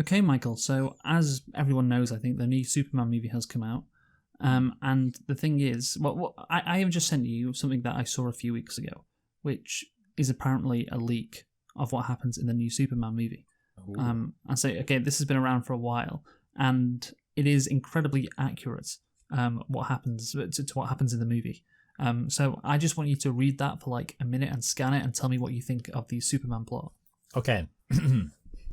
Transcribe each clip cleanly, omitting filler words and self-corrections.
Okay, Michael. So, as everyone knows, I think the new Superman movie has come out. And the thing is, I have just sent you something that I saw a few weeks ago, which is apparently a leak of what happens in the new Superman movie. And so, okay, this has been around for a while, and it is incredibly accurate. What happens to what happens in the movie. So I just want you to read that for like a minute and scan it and tell me what you think of the Superman plot. Okay.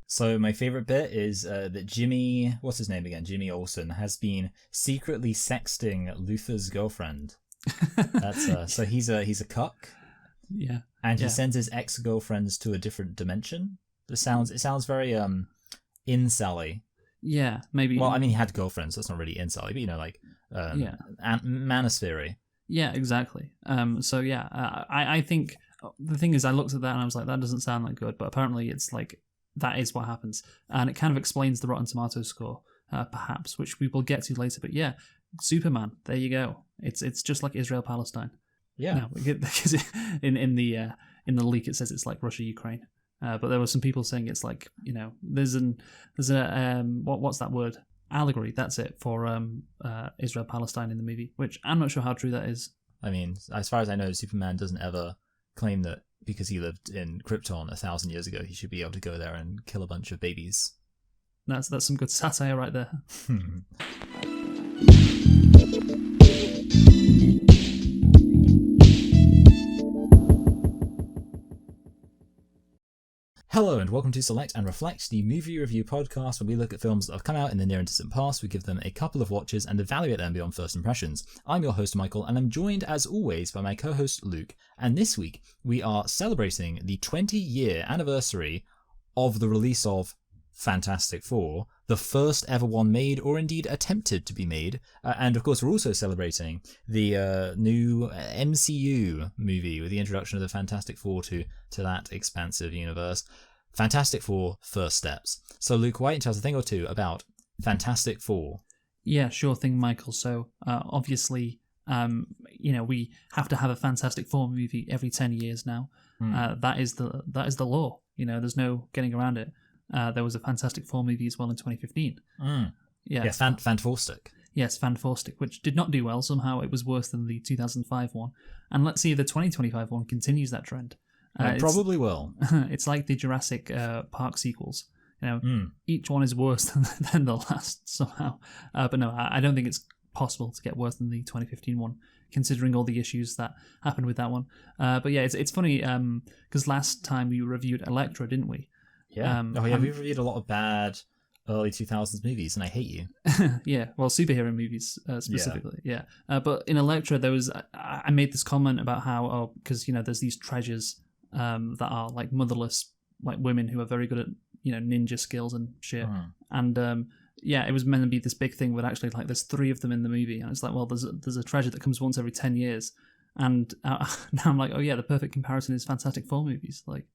So my favorite bit is that Jimmy, what's his name again? Jimmy Olsen has been secretly sexting Luthor's girlfriend. That's so he's a cuck. Yeah. And he sends his ex-girlfriends to a different dimension. It sounds very incel-y. Yeah, maybe. Well, I mean, he had girlfriends, so that's not really incel-y, but like manosphere-y. Yeah, exactly. So yeah, I think the thing is, I looked at that and I was like, that doesn't sound that good, but apparently it's like that is what happens, and it kind of explains the Rotten Tomatoes score, perhaps, which we will get to later. But yeah, Superman, there you go. It's just like Israel Palestine. Yeah. No, because in the leak it says it's like Russia Ukraine, but there were some people saying it's like, there's a what's that word? Allegory, that's it, for Israel Palestine in the movie, which I'm not sure how true that is. I mean, as far as I know, Superman doesn't ever claim that because he lived in Krypton 1,000 years ago, he should be able to go there and kill a bunch of babies. That's some good satire right there. Hello and welcome to Select and Reflect, the movie review podcast where we look at films that have come out in the near and distant past, we give them a couple of watches and evaluate them beyond first impressions. I'm your host Michael, and I'm joined as always by my co-host Luke, and this week we are celebrating the 20-year anniversary of the release of Fantastic Four, the first ever one made, or indeed attempted to be made, and of course we're also celebrating the new MCU movie with the introduction of the Fantastic Four to that expansive universe. Fantastic Four First Steps. So Luke, why don't you tell us a thing or two about Fantastic Four? Yeah, sure thing, Michael. So obviously, we have to have a Fantastic Four movie every 10 years now. That is the law. There's no getting around it. There was a Fantastic Four movie as well in 2015. Yeah, Fantastic. Yes, Fantastic, which did not do well. Somehow it was worse than the 2005 one. And let's see if the 2025 one continues that trend. It probably will. It's like the Jurassic Park sequels. Each one is worse than the last somehow. But no, I don't think it's possible to get worse than the 2015 one, considering all the issues that happened with that one. But yeah, it's funny because last time we reviewed Elektra, didn't we? Yeah. We reviewed a lot a bad early 2000s movies, and I hate you. Yeah, well, superhero movies specifically. Yeah. But in Elektra, I made this comment about how, because there's these treasures that are like motherless, like women who are very good at ninja skills and shit. And it was meant to be this big thing, but actually like there's 3 of them in the movie, and it's like, well, there's a treasure that comes once every 10 years, and now I'm like, oh yeah, the perfect comparison is Fantastic Four movies, like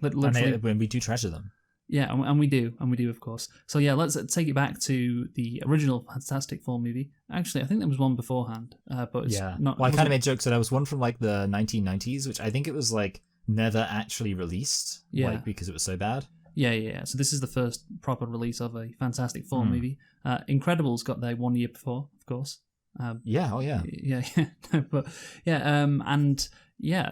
literally. When we do treasure them. Yeah, and we do, of course. So yeah, let's take it back to the original Fantastic Four movie. Actually, I think there was one beforehand, but it's not. Well, I kind of made jokes that there was one from like the 1990s, which I think it was like never actually released, because it was so bad. Yeah. So this is the first proper release of a Fantastic Four movie. Incredibles got there 1 year before, of course. Yeah.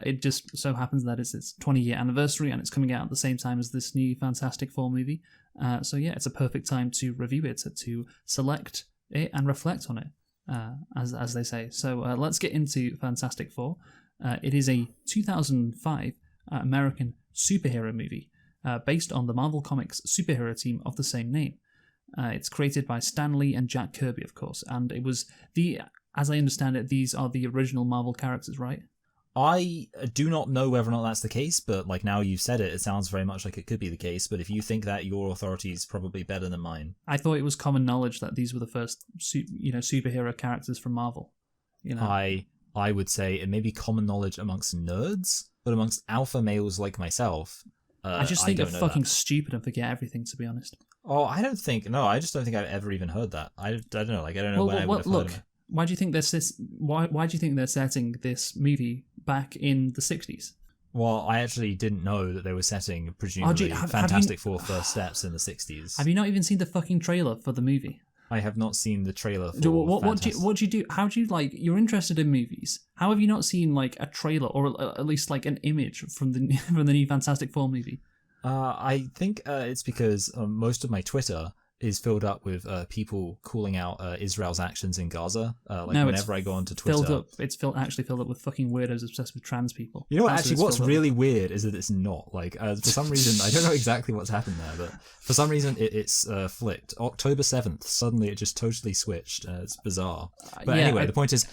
It just so happens that it's its 20-year anniversary, and it's coming out at the same time as this new Fantastic Four movie. It's a perfect time to review it, to select it and reflect on it, as they say. So let's get into Fantastic Four. It is a 2005 American superhero movie based on the Marvel Comics superhero team of the same name. It's created by Stan Lee and Jack Kirby, of course, and it was as I understand it, these are the original Marvel characters, right? I do not know whether or not that's the case, but like now you've said it, it sounds very much like it could be the case. But if you think that, your authority is probably better than mine. I thought it was common knowledge that these were the first, superhero characters from Marvel. I would say it may be common knowledge amongst nerds, but amongst alpha males like myself, I just think they're fucking stupid and forget everything. To be honest. Oh, I just don't think I've ever even heard that. I don't know. Like I don't know when I would have heard of it. Why do you think they're setting this movie back in the 60s? Well, I actually didn't know that they were setting, presumably, have Fantastic you- Four First Steps in the 60s. Have you not even seen the fucking trailer for the movie? I have not seen the trailer for What do you do? How do you like? You're interested in movies. How have you not seen like a trailer or at least like an image from the from the new Fantastic Four movie? I think it's because most of my Twitter is filled up with people calling out Israel's actions in Gaza. Whenever I go onto Twitter, It's actually filled up with fucking weirdos obsessed with trans people. You know what? That's Actually, it's what's filled up really weird is that it's not. Like, for some reason, I don't know exactly what's happened there, but for some reason, it's flipped. October 7th, suddenly it just totally switched. It's bizarre. But anyway, the point is,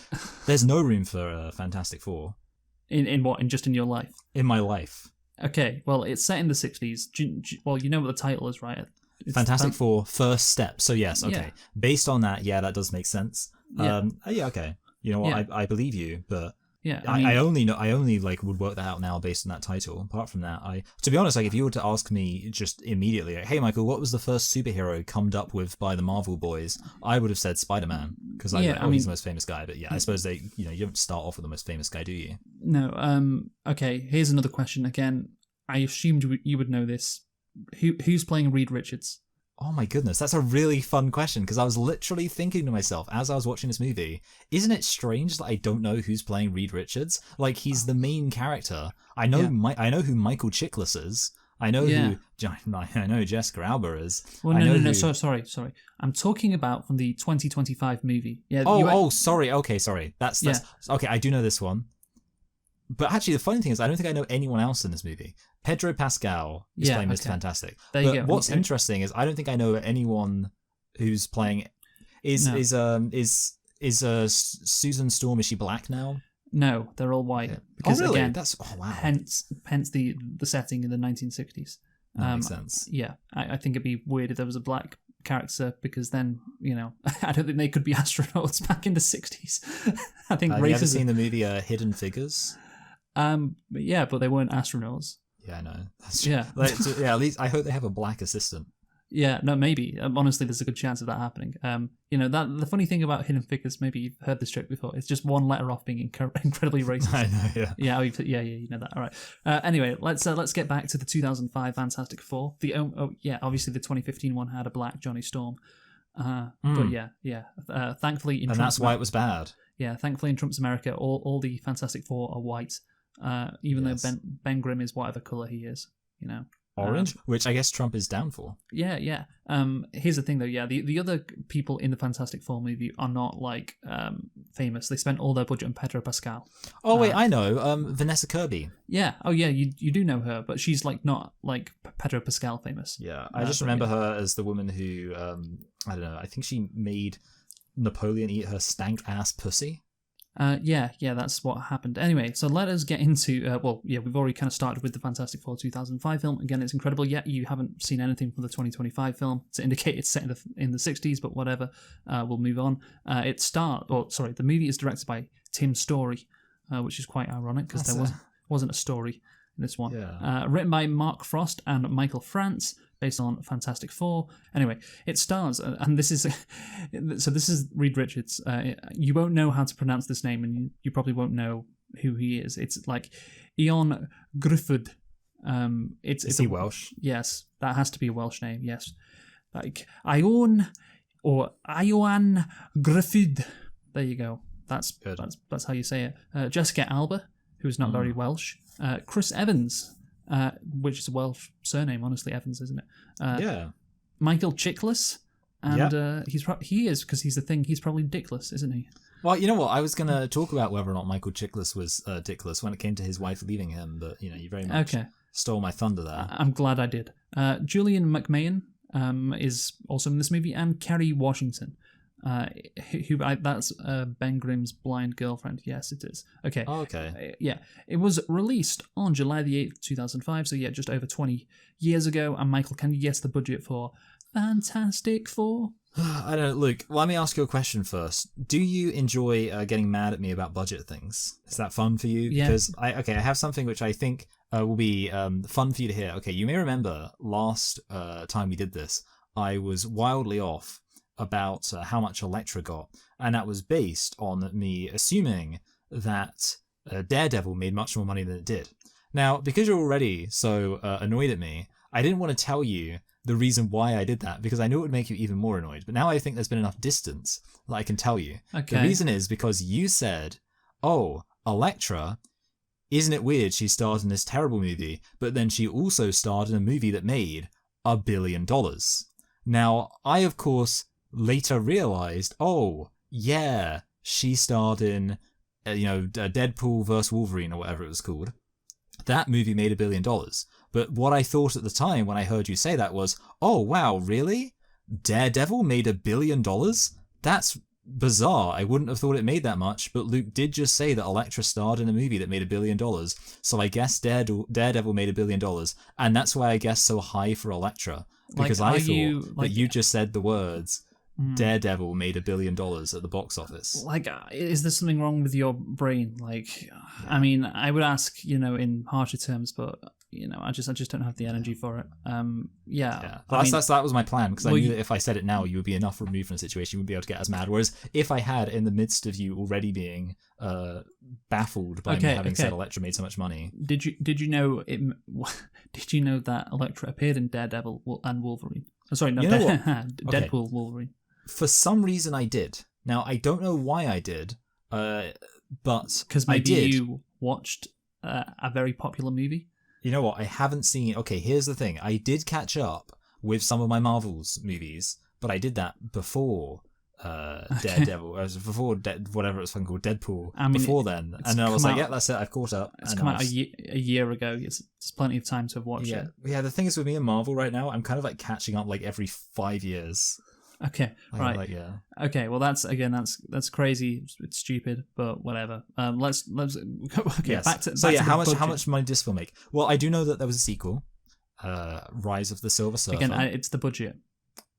there's no room for Fantastic Four. In what? In your life? In my life. Okay, well, it's set in the 60s. Well, you know what the title is, right? It's Fantastic Four, First Step. So yes, okay. Yeah. Based on that, yeah, that does make sense. Yeah. Okay. You know what? Yeah. I believe you, but Yeah, I only like would work that out now based on that title. Apart from that, to be honest, like if you were to ask me just immediately, like, hey Michael, what was the first superhero come up with by the Marvel boys? I would have said Spider-Man because he's the most famous guy. But yeah, I suppose you don't start off with the most famous guy, do you? No. Okay. Here's another question. Again, I assumed you would know this. Who's playing Reed Richards? Oh my goodness, that's a really fun question because I was literally thinking to myself as I was watching this movie, isn't it strange that I don't know who's playing Reed Richards? Like, he's the main character. I know I know who Michael Chiklis is. I know who Jessica Alba is. Well, no. Sorry. I'm talking about from the 2025 movie. Yeah. Sorry. Okay, sorry. That's okay. I do know this one. But actually, the funny thing is, I don't think I know anyone else in this movie. Pedro Pascal is playing Mr. Fantastic. There you go. What's interesting is I don't think I know anyone who's playing. Is Susan Storm? Is she black now? No, they're all white. Yeah. Because really? Again, wow. Hence the setting in the 1960s. That makes sense. Yeah, I think it'd be weird if there was a black character because then I don't think they could be astronauts back in the 60s. I think have you ever seen the movie Hidden Figures? Yeah, but they weren't astronauts. Yeah, I know. Yeah. At least I hope they have a black assistant. Yeah, no, maybe. Honestly, there's a good chance of that happening. That the funny thing about Hidden Figures, maybe you've heard this joke before, it's just one letter off being incredibly racist. I know, yeah. Yeah, you know that. All right. Anyway, let's get back to the 2005 Fantastic Four. Obviously the 2015 one had a black Johnny Storm. But yeah. Thankfully, and that's why it was bad. Yeah, thankfully in Trump's America, all the Fantastic Four are white. Even though Ben Grimm is whatever color he is, Orange, which I guess Trump is down for. Yeah. Here's the thing though. Yeah, the other people in the Fantastic Four movie are not like famous. They spent all their budget on Pedro Pascal. Oh wait, I know. Vanessa Kirby. Yeah. Oh yeah, you do know her, but she's like not like Pedro Pascal famous. Yeah, I just remember her as the woman who I don't know. I think she made Napoleon eat her stank ass pussy. Yeah, that's what happened. Anyway, so let us get into, we've already kind of started with the Fantastic Four 2005 film. Again, it's incredible. Yet you haven't seen anything from the 2025 film to indicate it's set in the 60s, but whatever. We'll move on. The movie is directed by Tim Story, which is quite ironic because there wasn't a story in this one. Yeah. Written by Mark Frost and Michael France, based on Fantastic Four. Anyway, it stars, and this is Reed Richards. You won't know how to pronounce this name, and you probably won't know who he is. It's like Ion Gruffudd. Is he Welsh? Yes, that has to be a Welsh name. Yes, like Ion Gruffudd. There you go. That's good. That's how you say it. Jessica Alba, who's not very Welsh. Chris Evans. Which is a Welsh surname, honestly, Evans, isn't it? Yeah. Michael Chiklis, and he is because he's the thing. He's probably dickless, isn't he? Well, you know what? I was going to talk about whether or not Michael Chiklis was dickless when it came to his wife leaving him, but you very much stole my thunder there. I'm glad I did. Julian McMahon is also in this movie, and Kerry Washington. That's Ben Grimm's blind girlfriend. Yes, it is. Okay. Oh, okay. Yeah. It was released on July the 8th, 2005, so yeah, just over 20 years ago. And Michael, can you guess the budget for Fantastic Four? I don't know. Luke, let me ask you a question first. Do you enjoy getting mad at me about budget things? Is that fun for you? Yeah. Because I have something which I think will be fun for you to hear. Okay, you may remember last time we did this, I was wildly off about how much Elektra got, and that was based on me assuming that Daredevil made much more money than it did. Now, because you're already so annoyed at me, I didn't want to tell you the reason why I did that, because I knew it would make you even more annoyed. But now I think there's been enough distance that I can tell you. Okay. The reason is because you said, oh, Elektra, isn't it weird she starred in this terrible movie, but then she also starred in a movie that made $1 billion. Now, I, of course, later realized, oh, yeah, she starred in, Deadpool vs. Wolverine or whatever it was called. That movie made $1 billion. But what I thought at the time when I heard you say that was, oh, wow, really? Daredevil made $1 billion? That's bizarre. I wouldn't have thought it made that much, but Luke did just say that Elektra starred in a movie that made $1 billion. So I guess Daredevil made $1 billion. And that's why I guess so high for Elektra. Because I thought that you just said the words, Daredevil made $1 billion at the box office. Like, is there something wrong with your brain? Like, I mean, I would ask, in harsher terms, but I just don't have the energy for it. Yeah. That was my plan, because I knew that if I said it now, you would be enough removed from the situation, you wouldn't be able to get as mad. Whereas if I had, in the midst of you already being baffled by me having said Elektra made so much money, did you know it? Did you know that Elektra appeared in Daredevil and Wolverine? Oh, sorry, no, Deadpool, Wolverine. For some reason, I did. Now I don't know why I did, but because maybe you watched a very popular movie. You know what? I haven't seen... Okay, here's the thing. I did catch up with some of my Marvel's movies, but I did that before Daredevil, before whatever it's fucking called, Deadpool, before then. And then I was like, yeah, that's it, I've caught up. It's come out a year ago. There's plenty of time to have watched it. Yeah, the thing is with me and Marvel right now, I'm kind of like catching up like every 5 years. Okay, right. Okay, well that's crazy. It's stupid, but whatever. Let's go. Okay, yes. back to so yeah. how much money did this film make? Well, I do know that there was a sequel, Rise of the Silver Surfer. Again, it's the budget.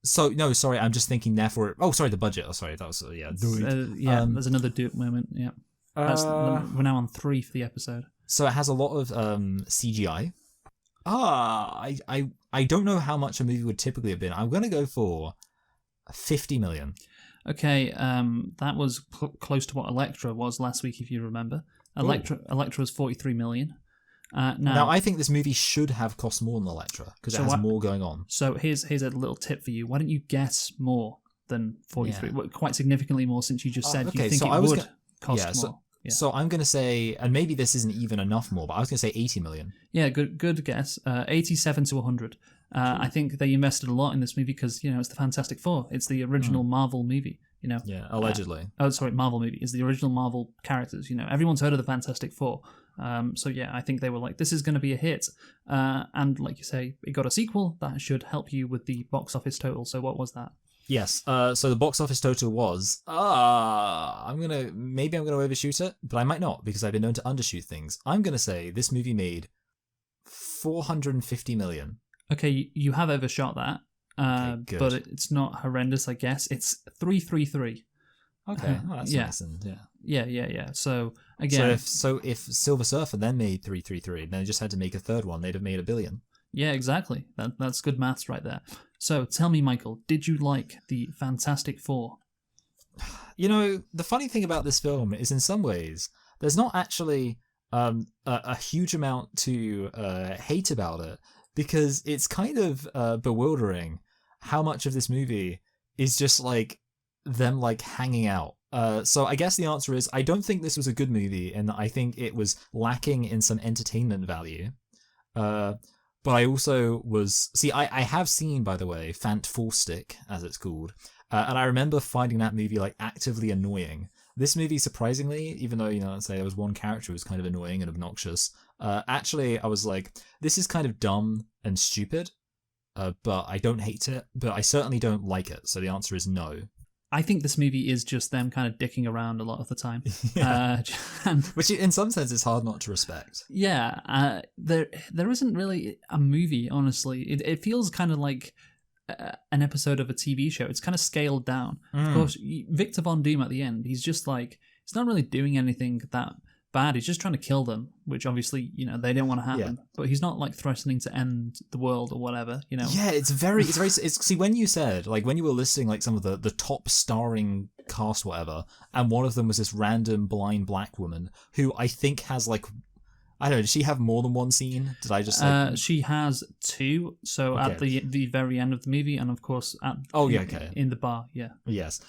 So no, sorry, I'm just thinking. Therefore, the budget. Oh, sorry, that was there's another Duke moment. Yeah, we're now on 3 for the episode. So it has a lot of CGI. I don't know how much a movie would typically have been. I'm gonna go for 50 million. Okay, that was close to what Elektra was last week, if you remember. Elektra was 43 million. Now, I think this movie should have cost more than Elektra, because it has more going on. So here's a little tip for you. Why don't you guess more than 43? Well, quite significantly more, since you just said you think it would cost more. Yeah. So I'm going to say, and maybe this isn't even enough more, but I was going to say 80 million. Yeah, good guess. 87 to 100. I think they invested a lot in this movie because, it's the Fantastic Four. It's the original Marvel movie, Yeah, allegedly. Marvel movie. It's the original Marvel characters, Everyone's heard of the Fantastic Four. So yeah, I think they were like, this is going to be a hit. And like you say, it got a sequel. That should help you with the box office total. So what was that? Yes. So the box office total was, I'm going to overshoot it, but I might not, because I've been known to undershoot things. I'm going to say this movie made 450 million. Okay, you have overshot that, but it's not horrendous, I guess. It's 333. Okay, that's nice. And, yeah. So again, so if Silver Surfer then made 333, then they just had to make a third one, they'd have made $1 billion. Yeah, exactly. That's good maths right there. So tell me, Michael, did you like the Fantastic Four? The funny thing about this film is, in some ways, there's not actually a huge amount to hate about it. Because it's kind of bewildering how much of this movie is just like them like hanging out. So I guess the answer is, I don't think this was a good movie, and I think it was lacking in some entertainment value. But I also was... See, I have seen, by the way, Fant4stic, as it's called. And I remember finding that movie like actively annoying. This movie, surprisingly, even though, let's say there was one character who was kind of annoying and obnoxious, actually, I was like, this is kind of dumb and stupid, but I don't hate it, but I certainly don't like it. So the answer is no. I think this movie is just them kind of dicking around a lot of the time. Which in some sense is hard not to respect. Yeah, there isn't really a movie, honestly. It feels kind of like an episode of a TV show. It's kind of scaled down. Of course, Victor Von Doom at the end, he's just like, he's not really doing anything that bad. He's just trying to kill them, which obviously, they don't want to happen. Yeah. But he's not like threatening to end the world or whatever, Yeah, it's very, see, when you said, like, when you were listing like some of the top starring cast, whatever, and one of them was this random blind black woman who I think has like I don't know, did she have more than one scene? Did I just like... She has two. So at the very end of the movie, and of course in the bar. Yeah. Yes.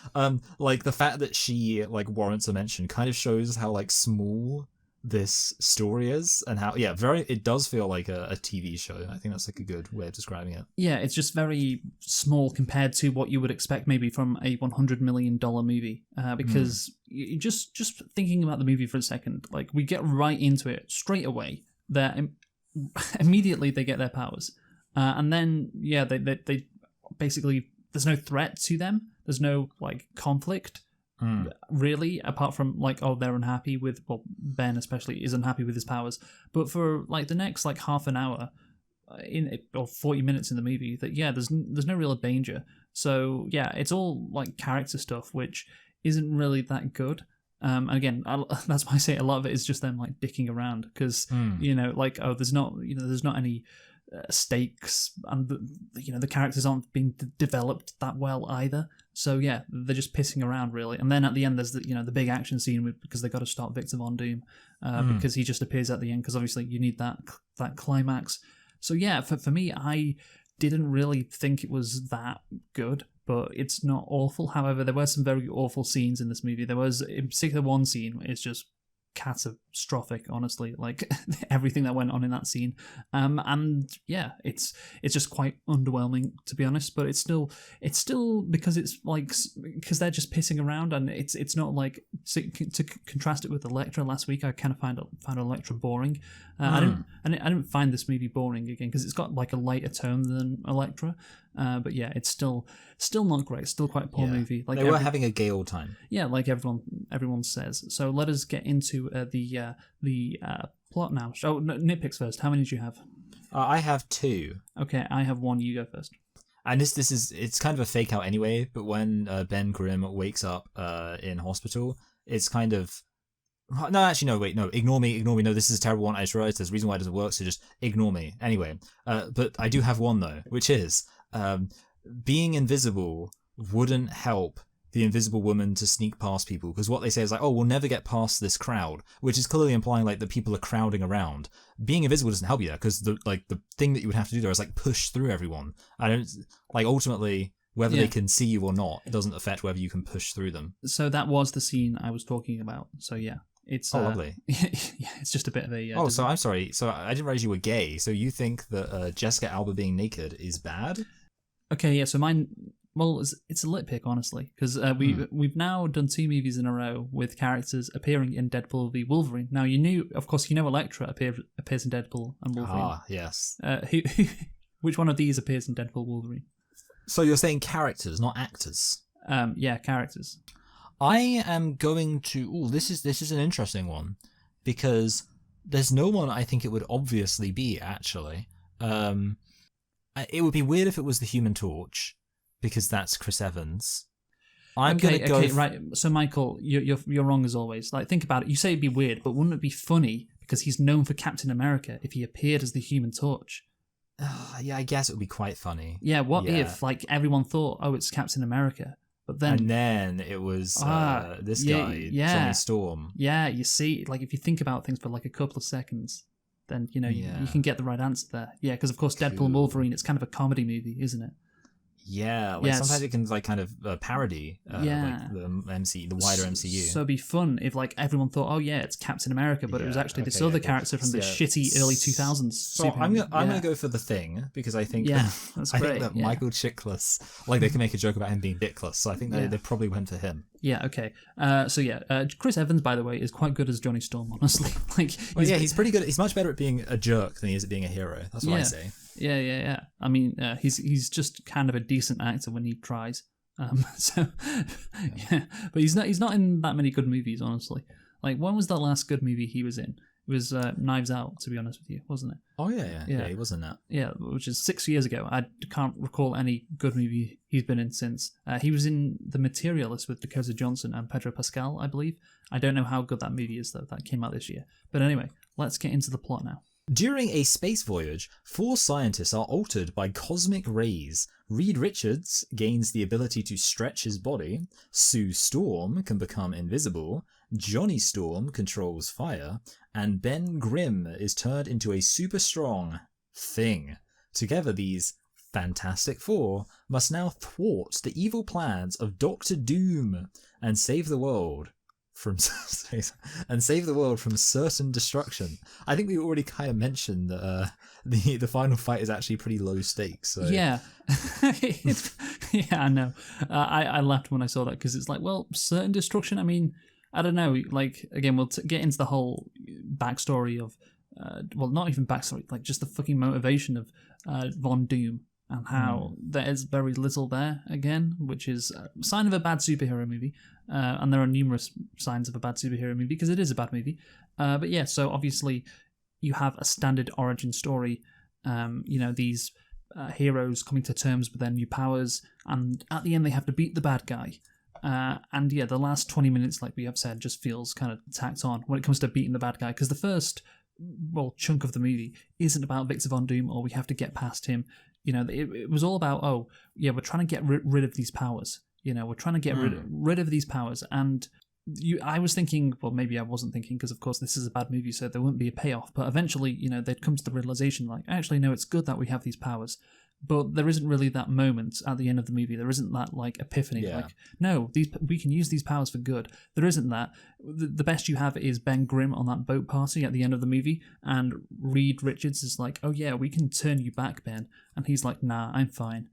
Like the fact that she like warrants a mention kind of shows how like small this story is, and how it does feel like a TV show. I think that's like a good way of describing it. Yeah, it's just very small compared to what you would expect maybe from a $100 million movie. Because just thinking about the movie for a second, like we get right into it straight away. Immediately they get their powers, and then they basically, there's no threat to them. There's no like conflict. Really, apart from like, oh, they're unhappy with, well, Ben especially is unhappy with his powers, but for like the next like half an hour or 40 minutes in the movie, that there's no real danger. So it's all like character stuff, which isn't really that good. And again, that's why I say a lot of it is just them like dicking around, because like, oh, there's not any stakes, and the characters aren't being developed that well either. So they're just pissing around really. And then at the end there's the big action scene because they got to stop Victor Von Doom because he just appears at the end, because obviously you need that climax. So for me, I didn't really think it was that good, but it's not awful. However, there were some very awful scenes in this movie. There was in particular one scene is just catastrophic, honestly, like everything that went on in that scene, and it's just quite underwhelming, to be honest. But it's still because it's like, because they're just pissing around, and it's not like, to contrast it with Elektra last week, I kind of found Elektra boring. I didn't find this movie boring again, because it's got like a lighter tone than Elektra, but it's still not great. Still quite a poor movie. Like, they were having a gay old time. Yeah, like everyone says. So let us get into the plot now. Oh, nitpicks first. How many do you have? I have 2. Okay, I have 1. You go first. And it's kind of a fake out anyway. But when Ben Grimm wakes up in hospital, it's kind of... No, actually, no, wait, no, ignore me, no, this is a terrible one, I just realized there's a reason why it doesn't work, so just ignore me. Anyway, but I do have 1, though, which is, being invisible wouldn't help the Invisible Woman to sneak past people, because what they say is like, oh, we'll never get past this crowd, which is clearly implying like that people are crowding around. Being invisible doesn't help you there, because the thing that you would have to do there is like push through everyone. I don't, like, ultimately... Whether they can see you or not, it doesn't affect whether you can push through them. So that was the scene I was talking about. So it's lovely. It's just a bit of a. So I'm sorry. So I didn't realize you were gay. So you think that Jessica Alba being naked is bad? Okay, so mine. Well, it's a nitpick, honestly, because we've now done 2 movies in a row with characters appearing in Deadpool v Wolverine. Now of course, Elektra appears in Deadpool and Wolverine. Ah, yes. Which one of these appears in Deadpool Wolverine? So you're saying characters, not actors? Characters. I am going to... Ooh, this is an interesting one, because there's no one I think it would obviously be, actually. It would be weird if it was the Human Torch, because that's Chris Evans. Right. So Michael, you're wrong as always. Like, think about it. You say it'd be weird, but wouldn't it be funny, because he's known for Captain America, if he appeared as the Human Torch? Yeah, I guess it would be quite funny. Yeah, what if like everyone thought, oh, it's Captain America, but then it was this guy, Johnny Storm. Yeah, you see, like if you think about things for like a couple of seconds, then you can get the right answer there. Yeah, because of course Deadpool and Wolverine, it's kind of a comedy movie, isn't it? Yeah, like sometimes it can like kind of parody like the wider MCU. So it'd be fun if like everyone thought, oh yeah, it's Captain America, but it was actually this other character from the shitty early 2000s. So I'm gonna go for The Thing, because I think that's great. I think that Michael Chiklis, like they can make a joke about him being dickless, so I think they probably went for him. Yeah, okay. Chris Evans, by the way, is quite good as Johnny Storm, honestly. Like, he's pretty good. He's much better at being a jerk than he is at being a hero. That's what I say. Yeah. I mean, he's just kind of a decent actor when he tries. But he's not in that many good movies, honestly. Like, when was the last good movie he was in? It was Knives Out, to be honest with you, wasn't it? Oh, yeah, he was in that. Yeah, which is 6 years ago. I can't recall any good movie he's been in since. He was in The Materialist with Dakota Johnson and Pedro Pascal, I believe. I don't know how good that movie is, though. That came out this year. But anyway, let's get into the plot now. During a space voyage, 4 scientists are altered by cosmic rays. Reed Richards gains the ability to stretch his body, Sue Storm can become invisible, Johnny Storm controls fire, and Ben Grimm is turned into a super strong thing. Together, these Fantastic Four must now thwart the evil plans of Doctor Doom and save the world from certain destruction. I think we already kind of mentioned that the final fight is actually pretty low stakes. So. Yeah, yeah, I know. I laughed when I saw that because it's like, well, certain destruction. I mean, I don't know. Like again, we'll get into the whole backstory of, well, not even backstory, like just the fucking motivation of Von Doom. And how there is very little there, again, which is a sign of a bad superhero movie. And there are numerous signs of a bad superhero movie, because it is a bad movie. But yeah, so obviously you have a standard origin story. These heroes coming to terms with their new powers, and at the end they have to beat the bad guy. And yeah, the last 20 minutes, like we have said, just feels kind of tacked on when it comes to beating the bad guy, because the first chunk of the movie isn't about Victor Von Doom, or we have to get past him. It was all about, we're trying to get rid of these powers. We're trying to get rid of these powers. And I was thinking, well, maybe I wasn't thinking, because of course this is a bad movie, so there wouldn't be a payoff. But eventually, they'd come to the realization, like, actually, no, it's good that we have these powers. But there isn't really that moment at the end of the movie. There isn't that, like, epiphany. Yeah. Like, no, we can use these powers for good. There isn't that. The best you have is Ben Grimm on that boat party at the end of the movie, and Reed Richards is like, oh yeah, we can turn you back, Ben. And he's like, nah, I'm fine.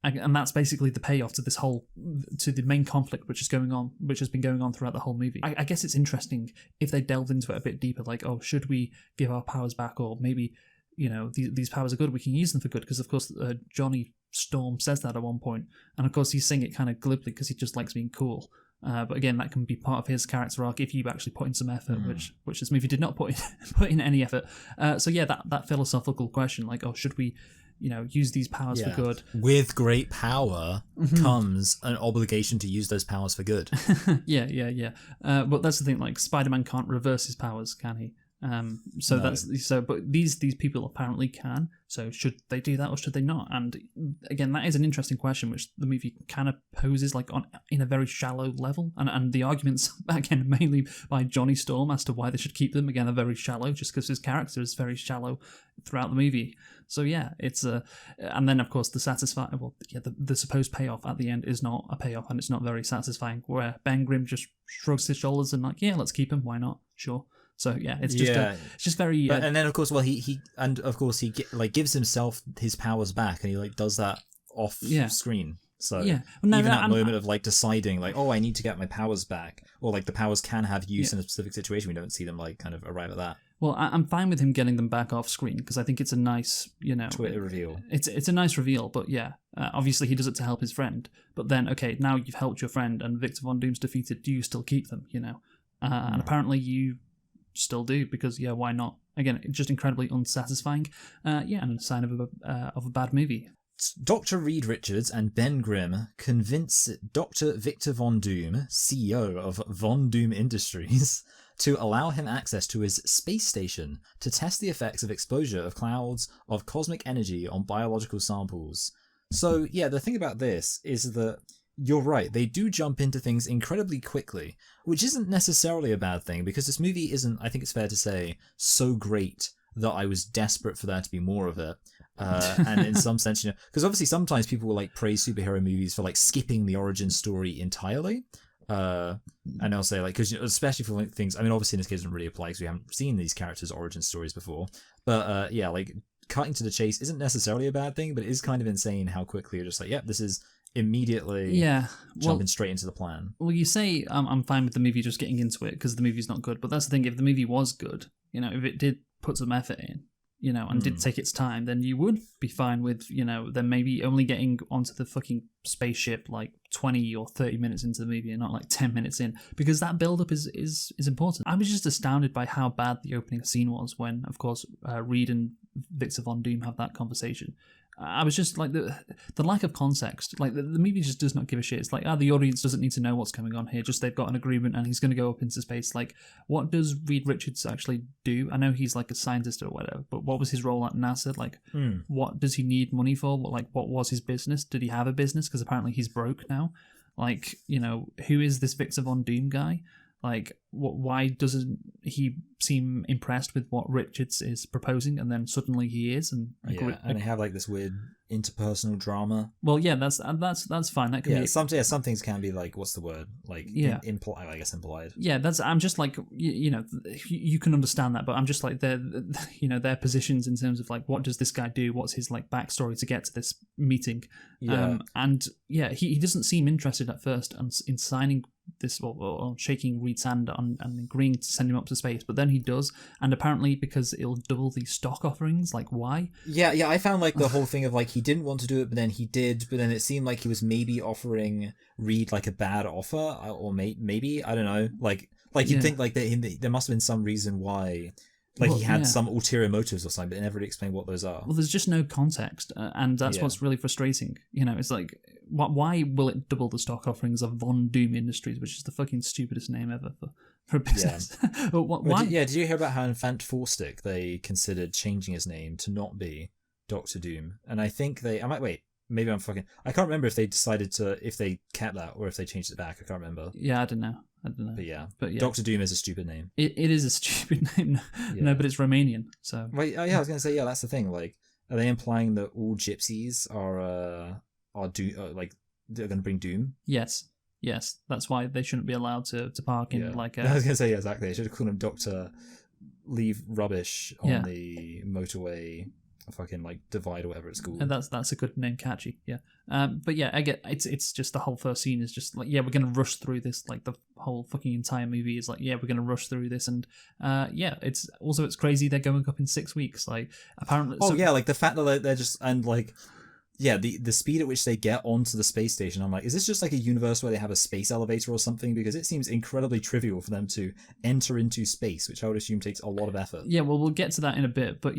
And that's basically the payoff to the main conflict which has been going on throughout the whole movie. I guess it's interesting if they delved into it a bit deeper, like, oh, should we give our powers back, or maybe, these powers are good, we can use them for good, because of course Johnny Storm says that at one point, and of course he's saying it kind of glibly because he just likes being cool. But again, that can be part of his character arc if you actually put in some effort, which this movie did not put in any effort. So yeah, that philosophical question, like, oh, should we, use these powers for good? With great power comes an obligation to use those powers for good. Yeah. But that's the thing, like, Spider-Man can't reverse his powers, can he? But these people apparently can. So should they do that, or should they not? And again, that is an interesting question, which the movie kind of poses, like, in a very shallow level. And the arguments, again, mainly by Johnny Storm as to why they should keep them, again, are very shallow, just because his character is very shallow throughout the movie. So yeah, it's and then of course the supposed payoff at the end is not a payoff, and it's not very satisfying. Where Ben Grimm just shrugs his shoulders and like, yeah, let's keep him. Why not? Sure. So yeah, it's just very. And then of course, he gives himself his powers back, and he like does that off screen. So even that moment of like deciding, like, oh, I need to get my powers back, or like the powers can have use in a specific situation. We don't see them like kind of arrive at that. Well, I'm fine with him getting them back off screen, because I think it's a nice, Twitter reveal. It's a nice reveal, but yeah, obviously he does it to help his friend. But then, okay, now you've helped your friend and Victor Von Doom's defeated. Do you still keep them? And apparently you still do, because why not? Again, it's just incredibly unsatisfying. And a sign of a bad movie. Dr. Reed Richards and Ben Grimm convince Dr. Victor Von Doom, CEO of Von Doom Industries, to allow him access to his space station to test the effects of exposure of clouds of cosmic energy on biological samples. So, yeah, the thing about this is that you're right, they do jump into things incredibly quickly, which isn't necessarily a bad thing, because this movie isn't, I think it's fair to say, so great that I was desperate for there to be more of it. And in some sense, because obviously sometimes people will like praise superhero movies for like skipping the origin story entirely. And I'll say, like, because especially for like, things, I mean, obviously in this case it doesn't really apply because we haven't seen these characters' origin stories before. But like cutting to the chase isn't necessarily a bad thing, but it is kind of insane how quickly you're just like, yep, this is immediately jumping straight into the plan. Well, you say I'm fine with the movie just getting into it because the movie's not good, but that's the thing. If the movie was good, if it did put some effort in, and did take its time, then you would be fine with, then maybe only getting onto the fucking spaceship like 20 or 30 minutes into the movie and not like 10 minutes in, because that build-up is important. I was just astounded by how bad the opening scene was when, of course, Reed and Victor Von Doom have that conversation. I was just like, the lack of context, like the movie just does not give a shit. It's like, the audience doesn't need to know what's going on here, just they've got an agreement and he's going to go up into space. Like, what does Reed Richards actually do? I know he's like a scientist or whatever, but what was his role at NASA? Like, what does he need money for? What was his business? Did he have a business? Because apparently he's broke now. Like, who is this Victor Von Doom guy? Like, why doesn't he seem impressed with what Richards is proposing, and then suddenly he is? And and they have like this weird interpersonal drama. well, yeah, that's fine. That can be some things can be like, what's the word? Like implied. I guess implied. Yeah, I'm just like you can understand that, but I'm just like their positions in terms of like, what does this guy do? What's his like backstory to get to this meeting? And he doesn't seem interested at first in signing this or shaking Reed's hand and agreeing to send him up to space, but then he does, and apparently because it'll double the stock offerings. Like, why? Yeah, I found like the whole thing of like he didn't want to do it, but then he did, but then it seemed like he was maybe offering Reed like a bad offer, or maybe I don't know, like you'd think like there must have been some reason why. Like, he had some ulterior motives or something, but they never really explained what those are. Well, there's just no context, and that's what's really frustrating. It's like, why will it double the stock offerings of Von Doom Industries, which is the fucking stupidest name ever for a business? Yeah. Why? Did you hear about how in Fant Four Stick they considered changing his name to not be Doctor Doom? And I think I can't remember if they decided if they kept that or if they changed it back. I can't remember. Yeah, I don't know. But yeah, Doctor Doom is a stupid name. It is a stupid name. No, but it's Romanian, so. Wait, I was gonna say, that's the thing. Like, are they implying that all gypsies are they're gonna bring doom? Yes, that's why they shouldn't be allowed to park in like. I was gonna say, exactly. They should have called him Doctor Leave Rubbish on the motorway. Fucking like divide or whatever it's called. And that's a good name, catchy. Yeah. But yeah, I get it's just the whole first scene is just like, we're gonna rush through this. Like the whole fucking entire movie is like, we're gonna rush through this, and it's crazy they're going up in 6 weeks. Like, apparently. Like the fact that they're just, and like, the speed at which they get onto the space station, I'm like, is this just like a universe where they have a space elevator or something? Because it seems incredibly trivial for them to enter into space, which I would assume takes a lot of effort. Yeah, well, we'll get to that in a bit, but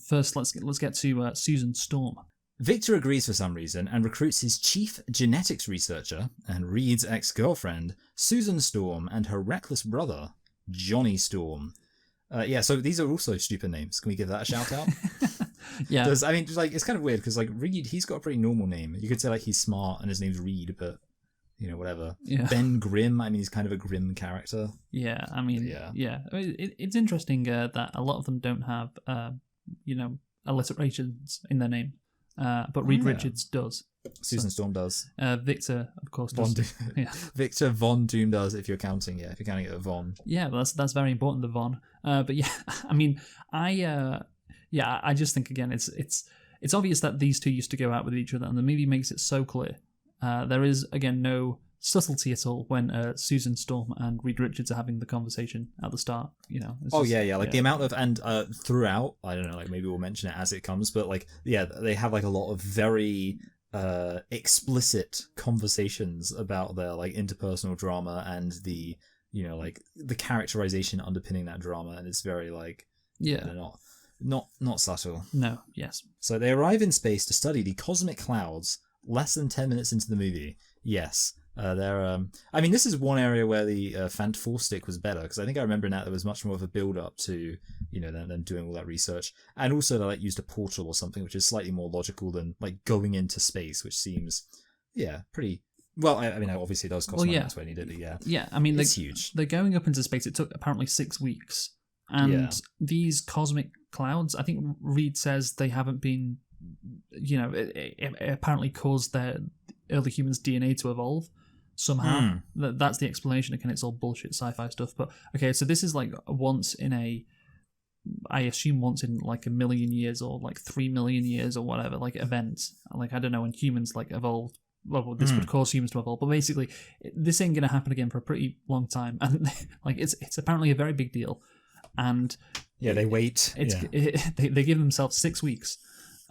first let's get to Susan Storm. Victor agrees for some reason and recruits his chief genetics researcher and Reed's ex-girlfriend, Susan Storm, and her reckless brother, Johnny Storm. So these are also stupid names. Can we give that a shout out? Yeah. It's kind of weird because like Reed, he's got a pretty normal name. You could say like he's smart and his name's Reed, but whatever. Yeah. Ben Grimm, he's kind of a grim character. Yeah, it's interesting that a lot of them don't have alliterations in their name, but Reed Richards does. Susan Storm does. Victor, of course, does. Victor Von Doom does, if you're counting it at Von. Yeah, well, that's very important, the Von. But yeah, I just think again, it's obvious that these two used to go out with each other, and the movie makes it so clear. There is again no subtlety at all when Susan Storm and Reed Richards are having the conversation at the start. The amount of, and throughout, I don't know, like maybe we'll mention it as it comes, but like they have like a lot of very explicit conversations about their like interpersonal drama and the like the characterization underpinning that drama, and it's very like not subtle. No, yes. So they arrive in space to study the cosmic clouds less than 10 minutes into the movie. Yes. This is one area where the Fant Four Stick was better, because I think I remember now there was much more of a build up to them doing all that research, and also they like used a portal or something, which is slightly more logical than like going into space, which seems pretty well. Obviously it does cost money, that's why I need it, but it's huge. They're going up into space. It took apparently 6 weeks, and these cosmic clouds, I think Reed says they haven't been, it apparently caused their early humans' DNA to evolve somehow. That's the explanation. Again, it's all bullshit sci-fi stuff, but okay, so this is like once in like a million years or like 3 million years or whatever, like events. Like, I don't know when humans like evolved. Well, this would cause humans to evolve, but basically this ain't gonna happen again for a pretty long time, and like it's apparently a very big deal. And they wait. They give themselves 6 weeks.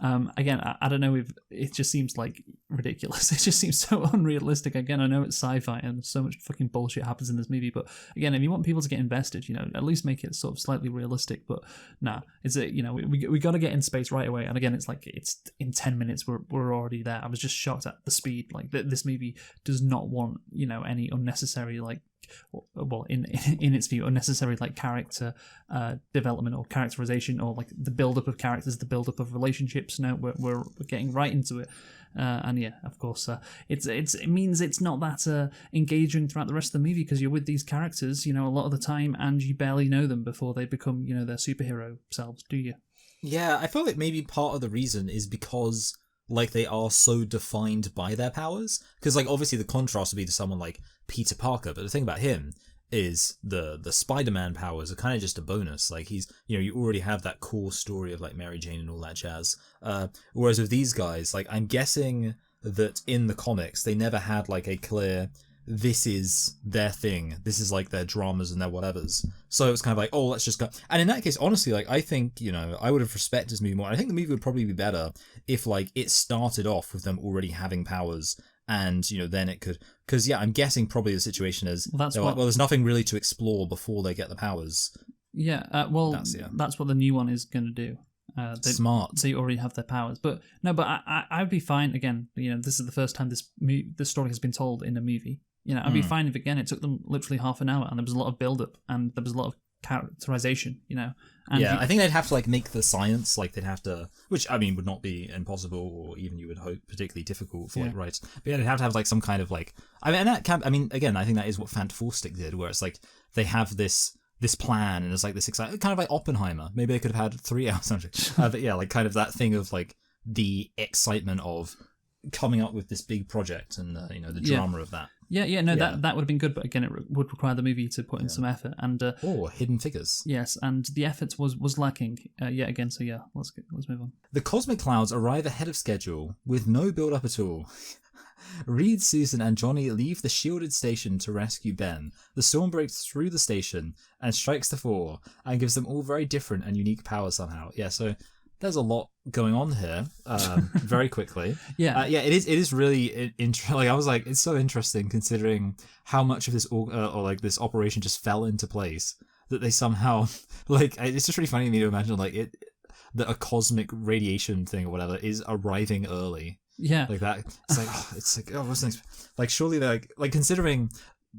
Again, I don't know if it just seems like ridiculous. It just seems so unrealistic. Again, I know it's sci-fi and so much fucking bullshit happens in this movie, but again, if you want people to get invested, at least make it sort of slightly realistic. But nah, we got to get in space right away. And again, it's like it's in 10 minutes we're already there. I was just shocked at the speed. Like this movie does not want any unnecessary like well, in its view, unnecessary like character development or characterization, or like the build up of characters, the build up of relationships. No, we're getting right into it. And yeah, of course, it means it's not that engaging throughout the rest of the movie, because you're with these characters, a lot of the time, and you barely know them before they become, their superhero selves, do you? Yeah, I feel like maybe part of the reason is because like they are so defined by their powers. Because like obviously the contrast would be to someone like Peter Parker, but the thing about him is the Spider-Man powers are kind of just a bonus. Like he's, you already have that core story of like Mary Jane and all that jazz. Whereas with these guys, like I'm guessing that in the comics they never had like a clear, this is their thing, this is like their dramas and their whatevers. So it's kind of like, oh, let's just go. And in that case, honestly, like I think, I would have respected this movie more. I think the movie would probably be better if like it started off with them already having powers, and then it could, because yeah, I'm guessing probably the situation is like, there's nothing really to explore before they get the powers. Yeah, that's what the new one is going to do. Smart. So you already have their powers, but I'd be fine. Again, this is the first time this story has been told in a movie. I'd be fine if again it took them literally half an hour and there was a lot of build up and there was a lot of characterization. And yeah, I think they'd have to like make the science, like they'd have to, which I mean would not be impossible, or even you would hope particularly difficult for like writers. But yeah, they'd have to have like some kind of like, again, I think that is what Fantastic did, where it's like they have this plan and it's like this exciting, kind of like Oppenheimer. Maybe they could have had 3 hours. But yeah, like kind of that thing of like the excitement of coming up with this big project and the drama of that. That would have been good, but again, it would require the movie to put in some effort and hidden figures. Yes, and the effort was lacking yet again. So yeah, let's move on. The cosmic clouds arrive ahead of schedule with no build up at all. Reed, Susan, and Johnny leave the shielded station to rescue Ben. The storm breaks through the station and strikes the four, and gives them all very different and unique powers somehow. Yeah, so there's a lot going on here. Very quickly. It is really interesting. Like I was like, it's so interesting considering how much of this or like this operation just fell into place, that they somehow like. It's just really funny to me to imagine like that a cosmic radiation thing or whatever is arriving early. Yeah, like that. It's like what's next? Like surely they're like considering.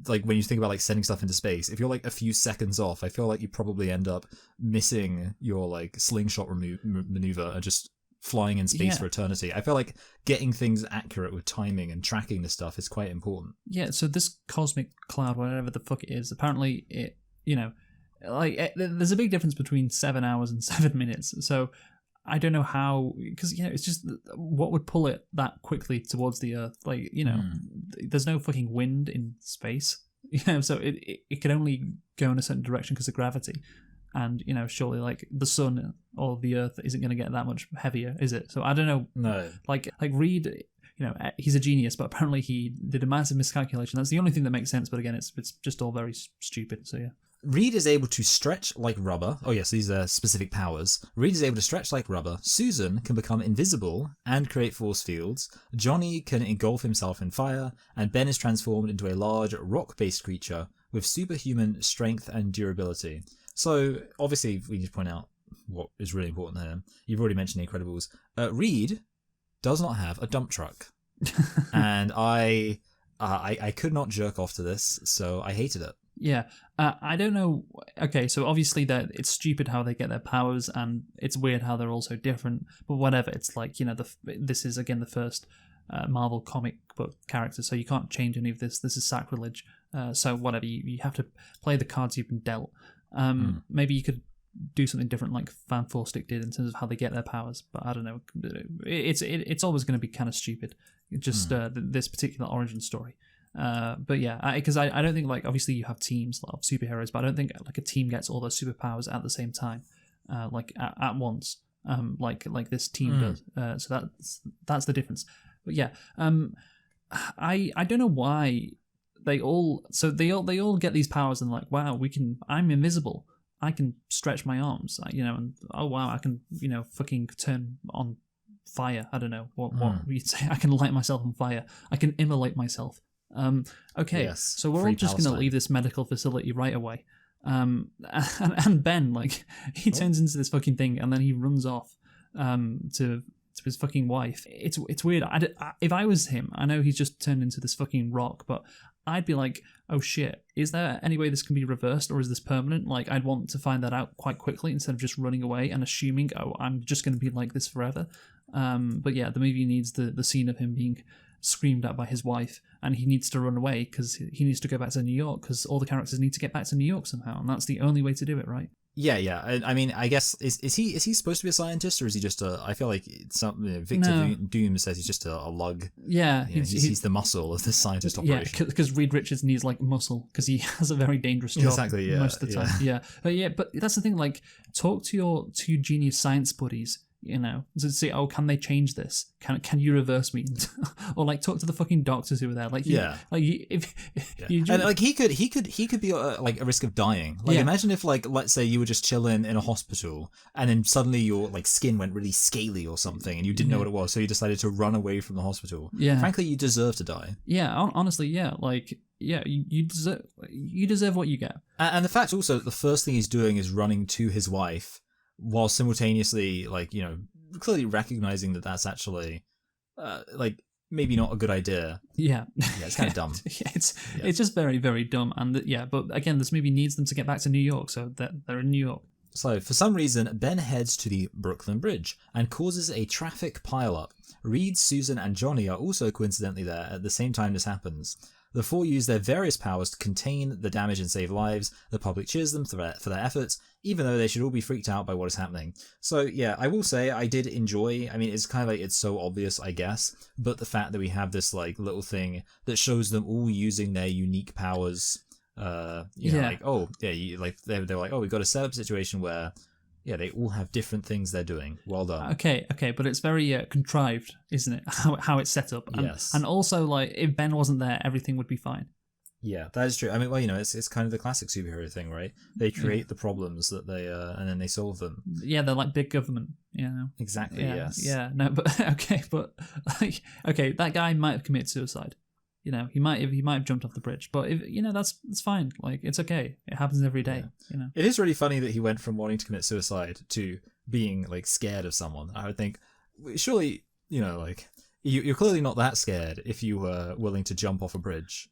Like when you think about like sending stuff into space, if you're like a few seconds off, I feel like you probably end up missing your like slingshot maneuver and just flying in space for eternity. I feel like getting things accurate with timing and tracking this stuff is quite important. Yeah, so this cosmic cloud, whatever the fuck it is, apparently it, there's a big difference between 7 hours and 7 minutes. So I don't know how, because it's just what would pull it that quickly towards the Earth. Like there's no fucking wind in space. So it can only go in a certain direction because of gravity. And surely like the sun or the Earth isn't going to get that much heavier, is it? So I don't know. No. Like Reed, he's a genius, but apparently he did a massive miscalculation. That's the only thing that makes sense. But again, it's just all very stupid. So yeah. Reed is able to stretch like rubber. Oh yes, these are specific powers. Reed is able to stretch like rubber. Susan can become invisible and create force fields. Johnny can engulf himself in fire. And Ben is transformed into a large rock-based creature with superhuman strength and durability. So obviously we need to point out what is really important here. You've already mentioned The Incredibles. Reed does not have a dump truck. And I could not jerk off to this, so I hated it. Yeah, I don't know. Okay, so obviously that it's stupid how they get their powers, and it's weird how they're all so different. But whatever, it's like this is again the first Marvel comic book character, so you can't change any of this. This is sacrilege. So whatever, you have to play the cards you've been dealt. Maybe you could do something different like Fantastic did in terms of how they get their powers, but I don't know. It's always going to be kind of stupid. Just this particular origin story. But yeah, because I don't think like obviously you have teams of superheroes, but I don't think like a team gets all those superpowers at the same time, like at once, like this team does. So that's the difference. But yeah, I don't know why they all get these powers and like, wow, I'm invisible, I can stretch my arms, and oh wow, I can fucking turn on fire. I don't know what you'd say. I can light myself on fire. I can immolate myself. Okay, yes, so we're all just going to leave this medical facility right away. And Ben, like, he turns into this fucking thing, and then he runs off to of his fucking wife. It's weird. If I was him, I know he's just turned into this fucking rock, but I'd be like, oh shit, is there any way this can be reversed, or is this permanent? Like, I'd want to find that out quite quickly instead of just running away and assuming, oh, I'm just going to be like this forever. But yeah, the movie needs the scene of him being screamed at by his wife, and he needs to run away because he needs to go back to New York, because all the characters need to get back to New York somehow, and that's the only way to do it, right? Yeah. I mean, I guess is he supposed to be a scientist, or is he just a? I feel like Victor Doom says he's just a lug. Yeah, he's the muscle of the scientist operation. Yeah, because Reed Richards needs like muscle because he has a very dangerous job. Exactly. Yeah, most of the time. But that's the thing. Like, talk to your two genius science buddies. You know, to say, oh, can they change this? Can you reverse me? Or like talk to the fucking doctors who were there. Like, if you just... and like he could be like a risk of dying. Like, imagine if, like, let's say you were just chilling in a hospital and then suddenly your like skin went really scaly or something and you didn't know what it was, so you decided to run away from the hospital. Yeah, frankly, you deserve to die. Yeah, honestly, yeah, like. Yeah, you deserve what you get. And the fact also that the first thing he's doing is running to his wife, while simultaneously, like, you know, clearly recognizing that that's actually, like, maybe not a good idea. Yeah, it's kind of dumb. It's just very, very dumb. And but again, this movie needs them to get back to New York, so they're in New York. So, for some reason, Ben heads to the Brooklyn Bridge and causes a traffic pileup. Reed, Susan, and Johnny are also coincidentally there at the same time this happens. The four use their various powers to contain the damage and save lives. The public cheers them for their efforts, even though they should all be freaked out by what is happening. So yeah, I will say I did enjoy, I mean, it's kind of like, it's so obvious, I guess, but the fact that we have this like little thing that shows them all using their unique powers, like, oh, yeah, like they're like, oh, we've got to set up a situation where, yeah, they all have different things they're doing. Well done. Okay, but it's very contrived, isn't it? How it's set up. And, yes. And also, like, if Ben wasn't there, everything would be fine. Yeah, that is true. I mean, well, you know, it's kind of the classic superhero thing, right? They create the problems that they, and then they solve them. Yeah, they're like big government, you know? Exactly, yes. Yeah, no, but, okay, that guy might have committed suicide. You know, he might have jumped off the bridge, but if you know, that's fine. Like, it's okay. It happens every day. Yeah. You know, it is really funny that he went from wanting to commit suicide to being like scared of someone. I would think, surely, you know, like you're clearly not that scared if you were willing to jump off a bridge.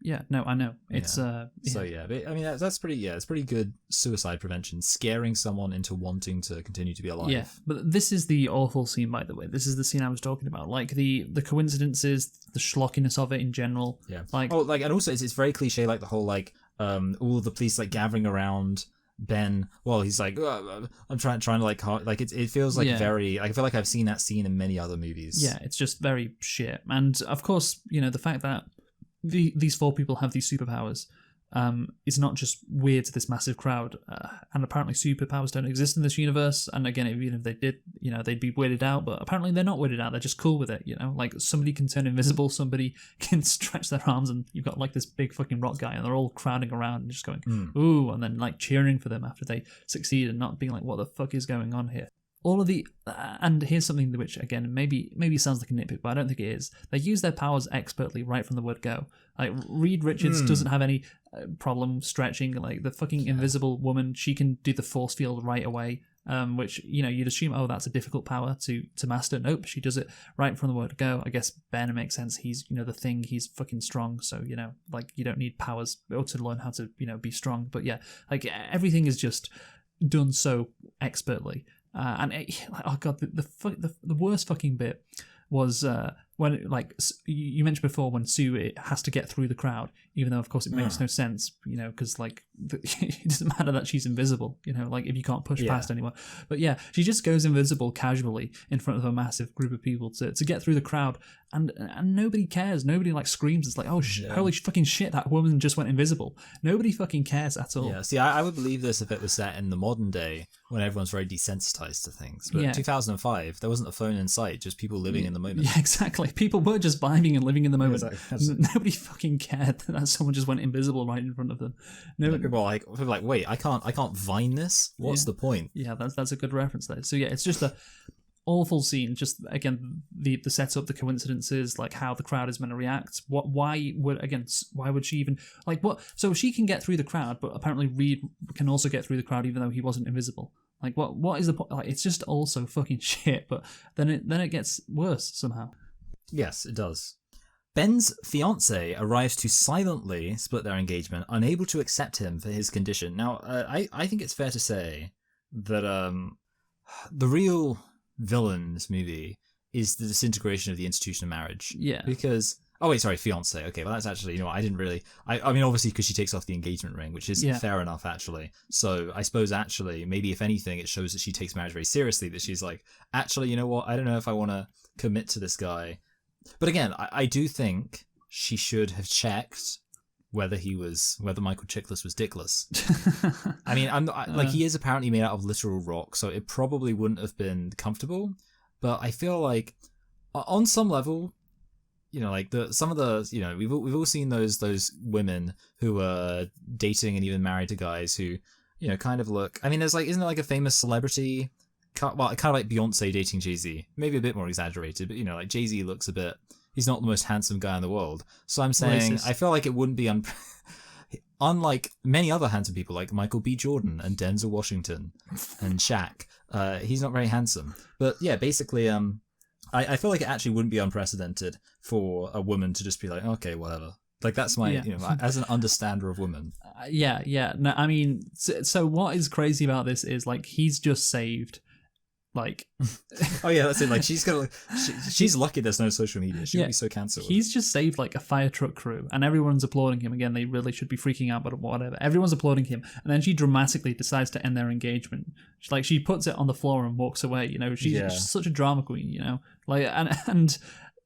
Yeah, no, I know. It's So yeah, I mean that's pretty. Yeah, it's pretty good suicide prevention, scaring someone into wanting to continue to be alive. Yeah, but this is the awful scene, by the way. This is the scene I was talking about. Like the coincidences, the schlockiness of it in general. Yeah. Like, and also it's very cliche, like the whole like all of the police like gathering around Ben. Well, he's like, I'm trying to like it feels like very. I feel like I've seen that scene in many other movies. Yeah, it's just very shit. And of course, you know, the fact that these four people have these superpowers is not just weird to this massive crowd, and apparently superpowers don't exist in this universe, and again, even if they did, you know, they'd be weirded out, but apparently they're not weirded out, they're just cool with it, you know, like somebody can turn invisible, somebody can stretch their arms, and you've got like this big fucking rock guy, and they're all crowding around and just going, ooh, and then like cheering for them after they succeed, and not being like, what the fuck is going on here? All of the, and here's something which, again, maybe sounds like a nitpick, but I don't think it is. They use their powers expertly right from the word go. Like, Reed Richards doesn't have any problem stretching. Like, the fucking invisible woman, she can do the force field right away, which, you know, you'd assume, oh, that's a difficult power to master. Nope, she does it right from the word go. I guess Ben makes sense. He's, you know, the Thing. He's fucking strong, so, you know, like, you don't need powers or to learn how to, you know, be strong. But yeah, like, everything is just done so expertly. Oh god, the worst fucking bit was when, like, you mentioned before, when Sue has to get through the crowd, even though of course it makes no sense, you know, because like it doesn't matter that she's invisible, you know, like if you can't push past anyone. But yeah, she just goes invisible casually in front of a massive group of people to get through the crowd, and nobody cares. Nobody like screams. It's like, oh holy fucking shit, that woman just went invisible. Nobody fucking cares at all. Yeah, see, I would believe this if it was set in the modern day when everyone's very desensitized to things. But in 2005, there wasn't a phone in sight, just people living in the moment. Yeah, exactly. People were just vibing and living in the moment. Exactly. Nobody fucking cared that someone just went invisible right in front of them. People are like, wait, I can't Vine this? What's the point? Yeah, that's a good reference there. So yeah, it's just a awful scene. Just again, the setup, the coincidences, like how the crowd is meant to react. Why would she even like what? So she can get through the crowd, but apparently Reed can also get through the crowd even though he wasn't invisible. Like, what is the point? Like, it's just all so fucking shit. But then it gets worse somehow. Yes, it does. Ben's fiancée arrives to silently split their engagement, unable to accept him for his condition. Now, I think it's fair to say that the real villain in this movie is the disintegration of the institution of marriage. Yeah. Because... Oh, wait, sorry, fiancé. Okay, well, that's actually, you know, I didn't really... I mean, obviously, because she takes off the engagement ring, which is fair enough, actually. So I suppose, actually, maybe if anything, it shows that she takes marriage very seriously, that she's like, actually, you know what? I don't know if I want to commit to this guy. But again, I do think she should have checked whether Michael Chiklis was dickless. I mean, like, he is apparently made out of literal rock, so it probably wouldn't have been comfortable. But I feel like, on some level... You know, like some of the, you know, we've all seen those women who are dating and even married to guys who, you know, kind of look. I mean, isn't there like a famous celebrity, well, kind of like Beyonce dating Jay-Z, maybe a bit more exaggerated, but you know, like Jay-Z looks a bit. He's not the most handsome guy in the world, so I'm saying racist. I feel like it wouldn't be unlike many other handsome people like Michael B. Jordan and Denzel Washington and Shaq. He's not very handsome, but yeah, basically, I feel like it actually wouldn't be unprecedented for a woman to just be like, okay, whatever. Like, that's my, you know, as an understander of women. Yeah. No, I mean, so what is crazy about this is, like, he's just saved, like... Oh, yeah, that's it. Like, she's lucky there's no social media. She would be so cancelled. He's just saved, like, a fire truck crew, and everyone's applauding him. Again, they really should be freaking out, but whatever. Everyone's applauding him, and then she dramatically decides to end their engagement. She puts it on the floor and walks away, you know? She's such a drama queen, you know? Like, and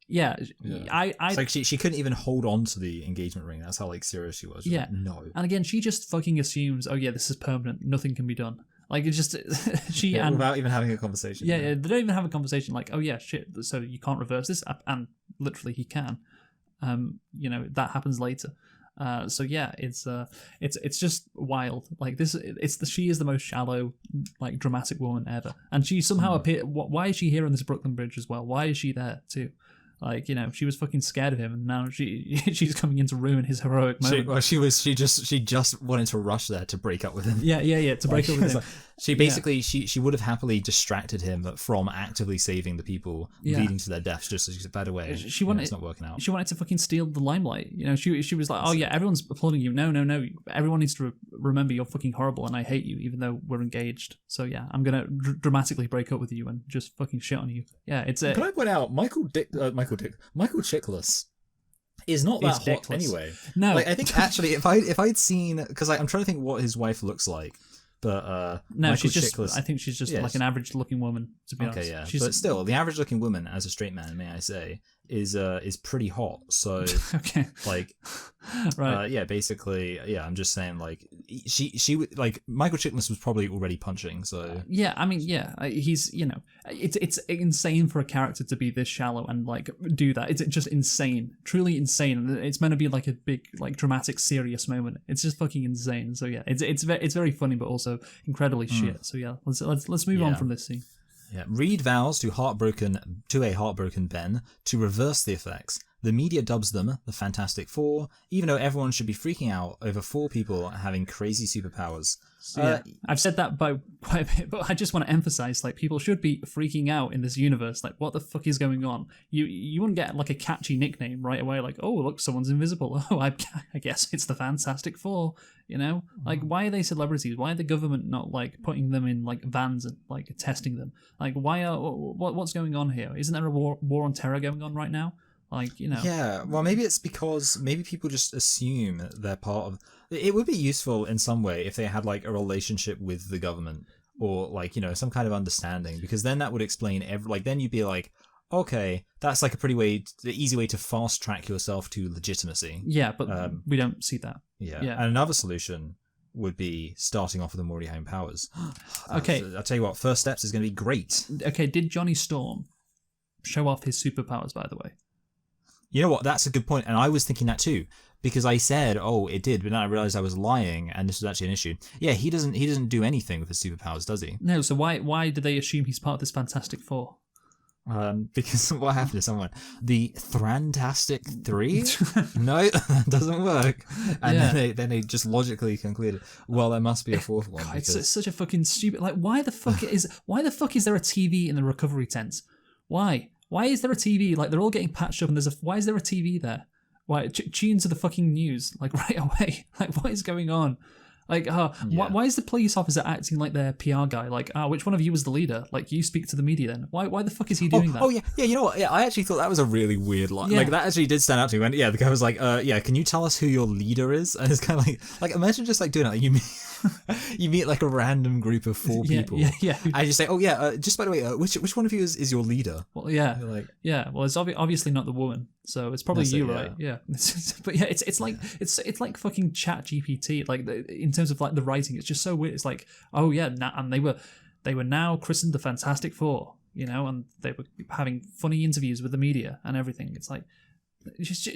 yeah. It's like she couldn't even hold on to the engagement ring. That's how, like, serious she was. She's like, no. And again, she just fucking assumes, oh yeah, this is permanent. Nothing can be done. Like, it's just without even having a conversation. Yeah, they don't even have a conversation. Like, oh yeah, shit. So you can't reverse this, and literally he can. You know, that happens later. So yeah, it's just wild. Like, she is the most shallow, like, dramatic woman ever, and she somehow appeared. Why is she here on this Brooklyn Bridge as well? Why is she there too? Like, you know, she was fucking scared of him, and now she's coming in to ruin his heroic moment. She just wanted to rush there to break up with him. Yeah, to break up with him. Like, she basically she would have happily distracted him from actively saving the people leading to their deaths. Just as by the way, it's not working out. She wanted to fucking steal the limelight. You know, she was like, oh yeah, everyone's applauding you. No, everyone needs to remember you're fucking horrible, and I hate you, even though we're engaged. So yeah, I'm gonna dramatically break up with you and just fucking shit on you. Yeah, it's Can I point out Michael Chiklis is not that hot anyway. No, like, I think actually if I'd seen, because I'm trying to think what his wife looks like, but no, Michael she's just. Chiklis, I think she's just like an average-looking woman, to be honest. Okay, yeah, but still, the average-looking woman as a straight man, may I say, is pretty hot. So okay, like, right, yeah, basically, yeah. I'm just saying, like, she would, like, Michael Chiklis was probably already punching. So yeah, I mean, yeah, he's, you know, it's insane for a character to be this shallow and, like, do that. It's just insane, truly insane. It's meant to be like a big, like, dramatic, serious moment. It's just fucking insane. So yeah, it's very funny, but also incredibly shit. So yeah, let's move on from this scene. Yeah, Reed vows to a heartbroken Ben to reverse the effects. The media dubs them the Fantastic Four, even though everyone should be freaking out over 4 people having crazy superpowers. So, yeah, I've said that by quite a bit, but I just want to emphasize, like, people should be freaking out in this universe. Like, what the fuck is going on? You wouldn't get, like, a catchy nickname right away, like, oh, look, someone's invisible. Oh, I guess it's the Fantastic Four, you know? Like, why are they celebrities? Why are the government not, like, putting them in, like, vans and, like, testing them? Like, what's going on here? Isn't there a war on terror going on right now? Like, you know. Yeah, well, maybe it's because maybe people just assume they're part of... It would be useful in some way if they had, like, a relationship with the government or, like, you know, some kind of understanding, because then that would explain then you'd be like, okay, that's, like, the easy way to fast track yourself to legitimacy. Yeah, but we don't see that. Yeah. And another solution would be starting off with them already having powers. Okay. I'll tell you what, First Steps is going to be great. Okay, did Johnny Storm show off his superpowers, by the way? You know what? That's a good point, and I was thinking that too, because I said, "Oh, it did," but then I realized I was lying, and this was actually an issue. Yeah, he doesn't do anything with his superpowers, does he? No. So why do they assume he's part of this Fantastic Four? Because what happened to someone? The Thrantastic 3? No, that doesn't work. And then they just logically concluded, well, there must be a fourth one. God, it's such a fucking stupid. Like, why the fuck is there a TV in the recovery tent? Why? Why is there a TV? Like, they're all getting patched up, and why is there a TV there? Why tune to the fucking news like right away? Like, what is going on? Like, why is the police officer acting like their PR guy? Like, which one of you was the leader? Like, you speak to the media then. Why the fuck is he doing that? Oh, yeah, you know what? Yeah, I actually thought that was a really weird line. Yeah. Like, that actually did stand out to me. When, the guy was like, can you tell us who your leader is? And it's kind of like imagine just like doing that. Like, you meet like a random group of 4 people. Yeah. And you say, just by the way, which one of you is your leader? Well, yeah. You're like, well, it's obviously not the woman, so it's probably you, right? Yeah. But yeah, it's like fucking Chat GPT. Like, in terms of like the writing, it's just so weird. It's like, oh yeah, and they were now christened the Fantastic Four, you know, and they were having funny interviews with the media and everything. It's like, just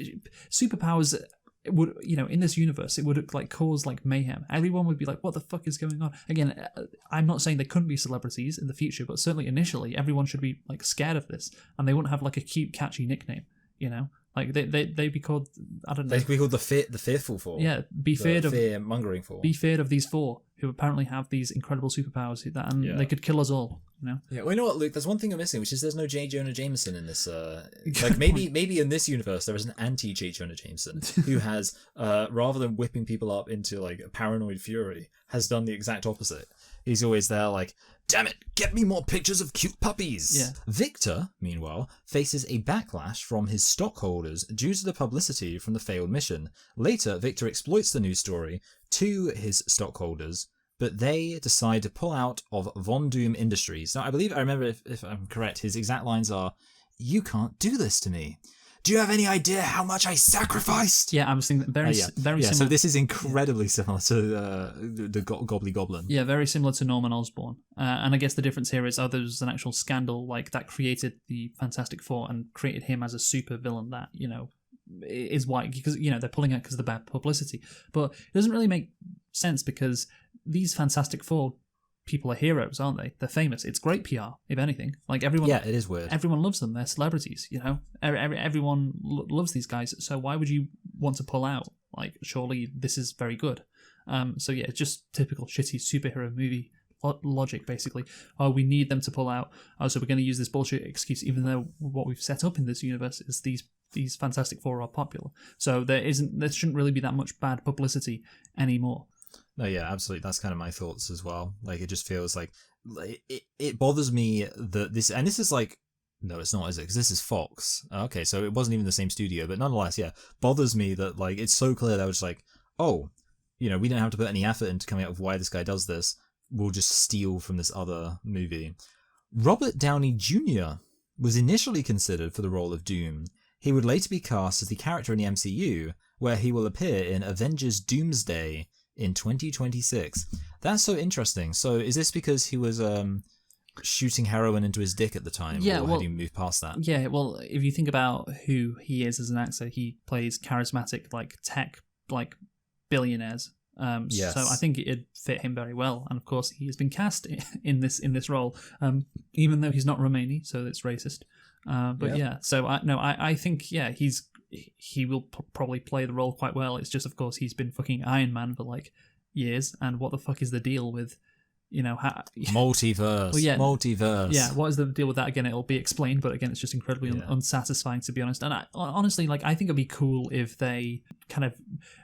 superpowers would, you know, in this universe, it would like cause like mayhem. Everyone would be like, what the fuck is going on? Again, I'm not saying they couldn't be celebrities in the future, but certainly initially everyone should be like scared of this, and they wouldn't have like a cute catchy nickname, you know, like they'd be called, I don't know, they'd be called the Fearful Four. Yeah, be feared of fear-mongering Four. Be feared of these 4 who apparently have these incredible superpowers and they could kill us all, you know. Yeah, well, you know what, Luke? There's one thing I'm missing, which is there's no J. Jonah Jameson in this. Like, maybe in this universe there is an anti-J. Jonah Jameson who has, rather than whipping people up into like a paranoid fury, has done the exact opposite. He's always there like, damn it, get me more pictures of cute puppies. Yeah. Victor, meanwhile, faces a backlash from his stockholders due to the publicity from the failed mission. Later, Victor exploits the news story to his stockholders, but they decide to pull out of Von Doom Industries. Now, I remember, if I'm correct, his exact lines are, "You can't do this to me. Do you have any idea how much I sacrificed?" Yeah, I was thinking very similar. So this is incredibly similar to the Gobbly Goblin. Yeah, very similar to Norman Osborn. And I guess the difference here is there was an actual scandal like that created the Fantastic Four and created him as a super villain that, you know, is why, because, you know, they're pulling out because of the bad publicity. But it doesn't really make sense because these Fantastic Four people are heroes, aren't they? They're famous. It's great PR, if anything. Like, everyone. Yeah, it is weird. Everyone loves them. They're celebrities, you know. Everyone loves these guys. So why would you want to pull out? Like, surely this is very good. So yeah, it's just typical shitty superhero movie logic, basically. Oh, we need them to pull out. Oh, so we're going to use this bullshit excuse, even though what we've set up in this universe is these Fantastic Four are popular. So there shouldn't really be that much bad publicity anymore. No, yeah, absolutely. That's kind of my thoughts as well. Like, it just feels like it bothers me that this is like, no, it's not, is it? Because this is Fox. Okay, so it wasn't even the same studio, but nonetheless, yeah, bothers me that like it's so clear that I was like, oh, you know, we don't have to put any effort into coming up with why this guy does this. We'll just steal from this other movie. Robert Downey Jr. was initially considered for the role of Doom. He would later be cast as the character in the MCU, where he will appear in Avengers Doomsday in 2026. That's so interesting. So is this because he was shooting heroin into his dick at the time? Yeah, or had he moved past that? Yeah, well, if you think about who he is as an actor, he plays charismatic, like, tech, like, billionaires. Yes. So I think it'd fit him very well. And of course, he has been cast in this role, even though he's not Romani, so it's racist. But yeah, so I think, yeah, he will probably play the role quite well. It's just, of course, he's been fucking Iron Man for like years, and what the fuck is the deal with, you know, multiverse? Well, yeah, multiverse. Yeah, what is the deal with that? Again, it'll be explained, but again, it's just incredibly unsatisfying, to be honest. And honestly, like, I think it'd be cool if they kind of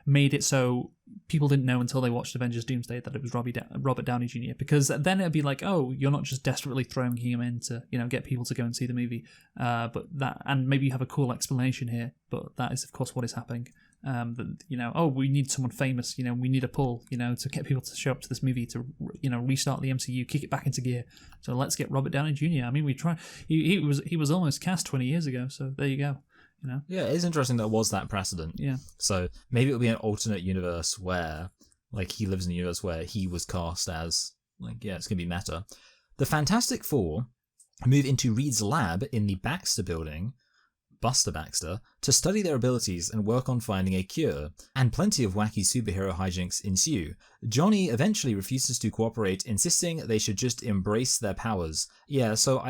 made it so people didn't know until they watched Avengers Doomsday that it was Robert Downey Jr., because then it'd be like, oh, you're not just desperately throwing him in to, you know, get people to go and see the movie, but that, and maybe you have a cool explanation here, but that is, of course, what is happening. That, you know, oh, we need someone famous, you know, we need a pull, you know, to get people to show up to this movie, to, you know, restart the MCU, kick it back into gear. So let's get Robert Downey Jr. I mean, we try. He was almost cast 20 years ago, so there you go. You know? Yeah, it is interesting that was that precedent. Yeah. So maybe it'll be an alternate universe where, like, he lives in a universe where he was cast as, like, yeah, it's gonna be meta. The Fantastic Four move into Reed's lab in the Baxter building, Buster Baxter, to study their abilities and work on finding a cure, and plenty of wacky superhero hijinks ensue. Johnny eventually refuses to cooperate, insisting they should just embrace their powers. Yeah, so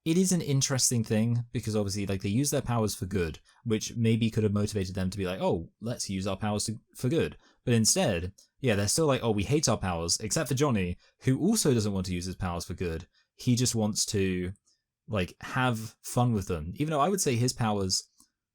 it is an interesting thing because obviously like they use their powers for good, which maybe could have motivated them to be like, oh, let's use our powers for good. But instead, yeah, they're still like, oh, we hate our powers, except for Johnny, who also doesn't want to use his powers for good. He just wants to like have fun with them. Even though I would say his powers,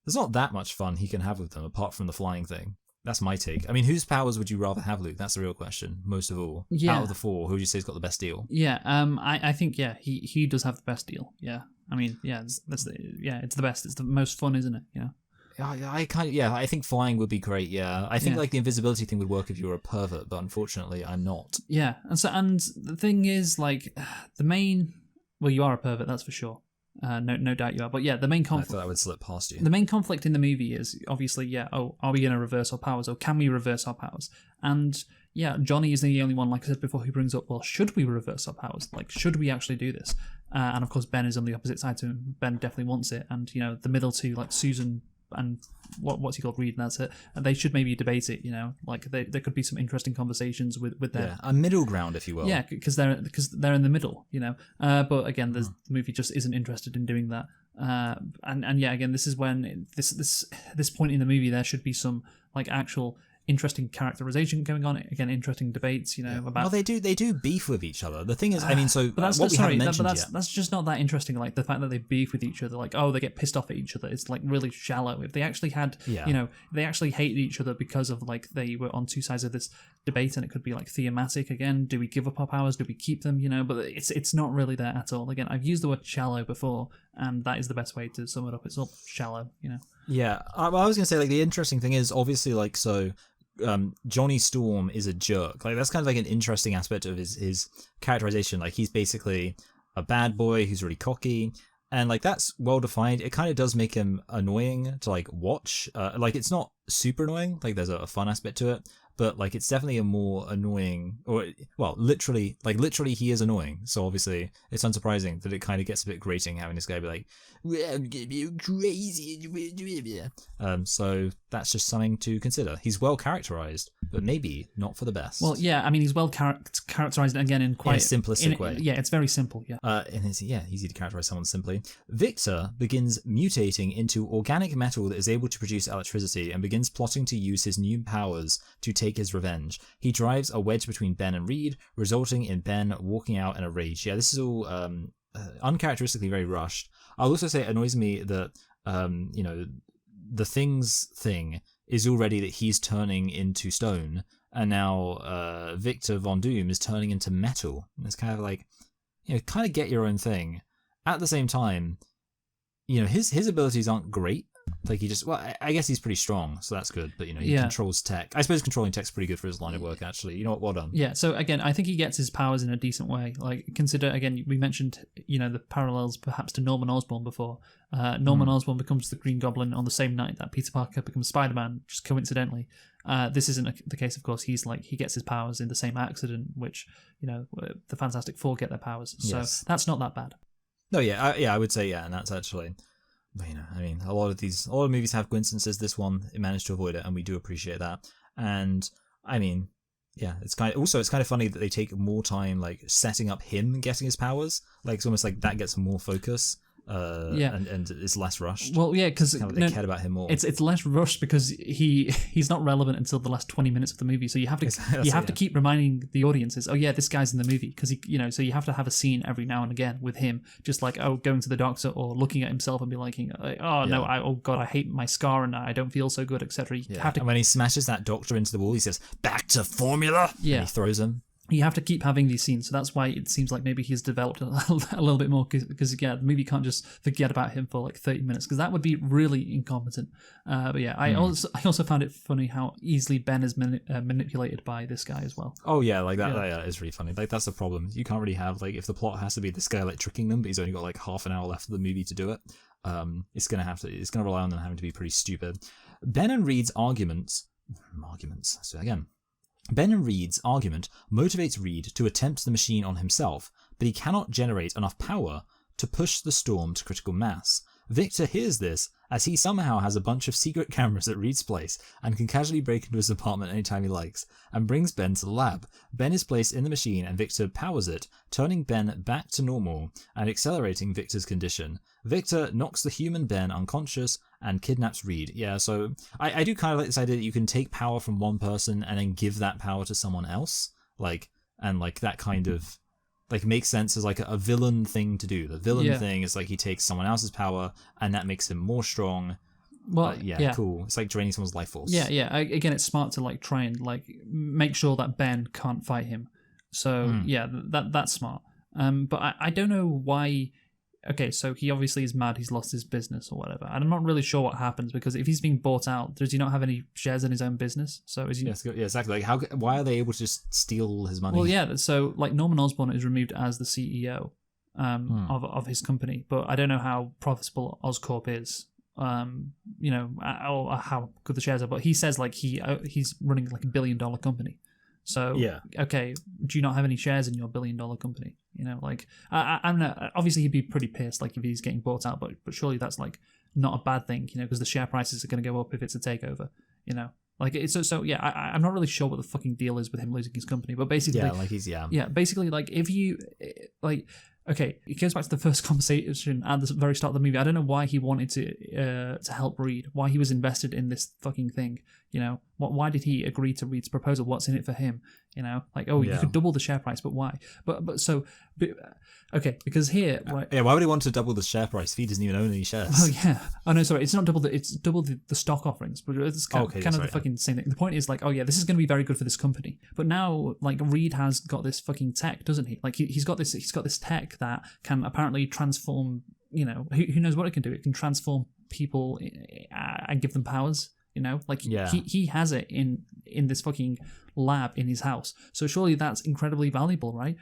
there's not that much fun he can have with them apart from the flying thing. That's my take. I mean, whose powers would you rather have, Luke? That's the real question. Most of all, out of the four, who would you say has got the best deal? Yeah, I think he does have the best deal. Yeah, I mean, it's the best. It's the most fun, isn't it? Yeah. I think flying would be great. Yeah, I think like the invisibility thing would work if you were a pervert, but unfortunately, I'm not. Yeah, and the thing is, like, the main. Well, you are a pervert, that's for sure. No doubt you are. But yeah, the main conflict. I thought I would slip past you. The main conflict in the movie is obviously, are we going to reverse our powers, or can we reverse our powers? And yeah, Johnny is the only one, like I said before, who brings up, well, should we reverse our powers? Like, should we actually do this? And of course, Ben is on the opposite side to him. Ben definitely wants it, and the middle two, like Susan and what's he called, Reed, and that's it. And they should maybe debate it. Like there could be some interesting conversations with them. A middle ground, if you will. Yeah, because they're in the middle. But again, the movie just isn't interested in doing that. And yeah, again, this is when this point in the movie there should be some like actual interesting characterization going on. Again, interesting debates, about. Well, they do beef with each other. The thing is, I mean, so what we haven't mentioned yet. That's just not that interesting. Like the fact that they beef with each other, like they get pissed off at each other. It's like really shallow. If they actually had, they actually hated each other because of like they were on two sides of this debate, and it could be like thematic. Again, do we give up our powers? Do we keep them? But it's not really there at all. Again, I've used the word shallow before, and that is the best way to sum it up. It's all shallow. Yeah, I was gonna say like the interesting thing is obviously like so. Johnny Storm is a jerk. Like that's kind of like an interesting aspect of his characterization. Like he's basically a bad boy who's really cocky, and like that's well defined. It kind of does make him annoying to like watch. Like it's not super annoying. Like there's a fun aspect to it, but like it's definitely a more annoying, or well, literally he is annoying. So obviously it's unsurprising that it kind of gets a bit grating having this guy be like, well, I'm gonna be crazy. So that's just something to consider. He's well characterized, but maybe not for the best. Well, yeah, I mean he's well characterized again in quite a simplistic way. Yeah, it's very simple. Yeah. And it's easy to characterize someone simply. Victor begins mutating into organic metal that is able to produce electricity and begins plotting to use his new powers to take his revenge. He drives a wedge between Ben and Reed, resulting in Ben walking out in a rage. Yeah, this is all uncharacteristically very rushed. I'll also say it annoys me that the Things thing is already that he's turning into stone, and now Victor Von Doom is turning into metal. And it's kind of like, kind of get your own thing. At the same time, his abilities aren't great. Like he just, I guess he's pretty strong, so that's good. But he controls tech. I suppose controlling tech's pretty good for his line of work, actually. You know what? Well done. Yeah. So again, I think he gets his powers in a decent way. Like consider again, we mentioned the parallels perhaps to Norman Osborn before. Norman Osborn becomes the Green Goblin on the same night that Peter Parker becomes Spider-Man, just coincidentally. This isn't the case, of course. He gets his powers in the same accident, which the Fantastic Four get their powers. So that's not that bad. No, I would say and that's actually. But, I mean, a lot of movies have coincidences. This one, it managed to avoid it, and we do appreciate that. And I mean, it's kind of funny that they take more time like setting up him getting his powers. Like it's almost like that gets more focus. And it's less rushed. Well, yeah, because they cared about him more. It's less rushed because he's not relevant until the last 20 minutes of the movie. So you have to keep reminding the audiences, oh yeah, this guy's in the movie, because so you have to have a scene every now and again with him, just like going to the doctor or looking at himself and be like, oh god, I hate my scar and I don't feel so good, etc. And when he smashes that doctor into the wall, he says, "Back to formula." Yeah, and he throws him. You have to keep having these scenes, so that's why it seems like maybe he's developed a little bit more, because the movie can't just forget about him for like 30 minutes, because that would be really incompetent. But yeah, I also found it funny how easily Ben is manipulated by this guy as well. Oh yeah, like that is really funny. Like that's the problem. You can't really have like, if the plot has to be this guy like tricking them, but he's only got like half an hour left of the movie to do it. It's gonna rely on them having to be pretty stupid. Ben and Reed's arguments. So again. Ben and Reed's argument motivates Reed to attempt the machine on himself, but he cannot generate enough power to push the storm to critical mass. Victor hears this as he somehow has a bunch of secret cameras at Reed's place and can casually break into his apartment anytime he likes, and brings Ben to the lab. Ben is placed in the machine and Victor powers it, turning Ben back to normal and accelerating Victor's condition. Victor knocks the human Ben unconscious and kidnaps Reed. Yeah, so I do kind of like this idea that you can take power from one person and then give that power to someone else. And that kind of makes sense as like a villain thing to do. The villain thing is like he takes someone else's power and that makes him more strong. Well, cool. It's like draining someone's life force. Yeah. Again, it's smart to like try and like make sure that Ben can't fight him. So that's smart. But I don't know why. Okay, so he obviously is mad. He's lost his business or whatever. And I'm not really sure what happens because if he's being bought out, does he not have any shares in his own business? So is he? Yes, exactly. Like why are they able to just steal his money? Well, yeah. So like Norman Osborn is removed as the CEO of his company, but I don't know how profitable Oscorp is. Or how good the shares are. But he says like he's running like $1 billion company. So okay, do you not have any shares in your $1 billion company? You know, like I'm not, obviously he'd be pretty pissed like if he's getting bought out, but surely that's like not a bad thing, you know, because the share prices are going to go up if it's a takeover, you know. Like it's I'm not really sure what the fucking deal is with him losing his company, but basically basically like if you like. Okay, it goes back to the first conversation at the very start of the movie. I don't know why he wanted to help Reed, why he was invested in this fucking thing. You know, why did he agree to Reed's proposal? What's in it for him? You know, like you could double the share price, but why? Because here, right? Yeah, why would he want to double the share price if he doesn't even own any shares? Oh yeah, no, sorry, it's not double it's double the stock offerings, but it's kind of the fucking same thing. The point is like, this is going to be very good for this company, but now like Reed has got this fucking tech, doesn't he? Like he's got this tech that can apparently transform. You know, who knows what it can do? It can transform people and give them powers. You know, like he has it in this fucking lab in his house. So surely that's incredibly valuable, right?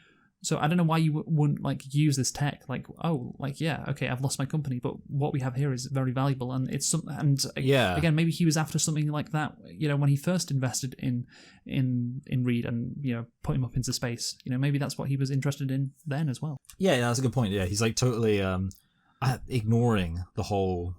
So I don't know why you wouldn't like use this tech. Like, I've lost my company, but what we have here is very valuable, and it's some. And again, maybe he was after something like that. You know, when he first invested in Reed and put him up into space. You know, maybe that's what he was interested in then as well. Yeah, that's a good point. Yeah, he's like totally ignoring the whole.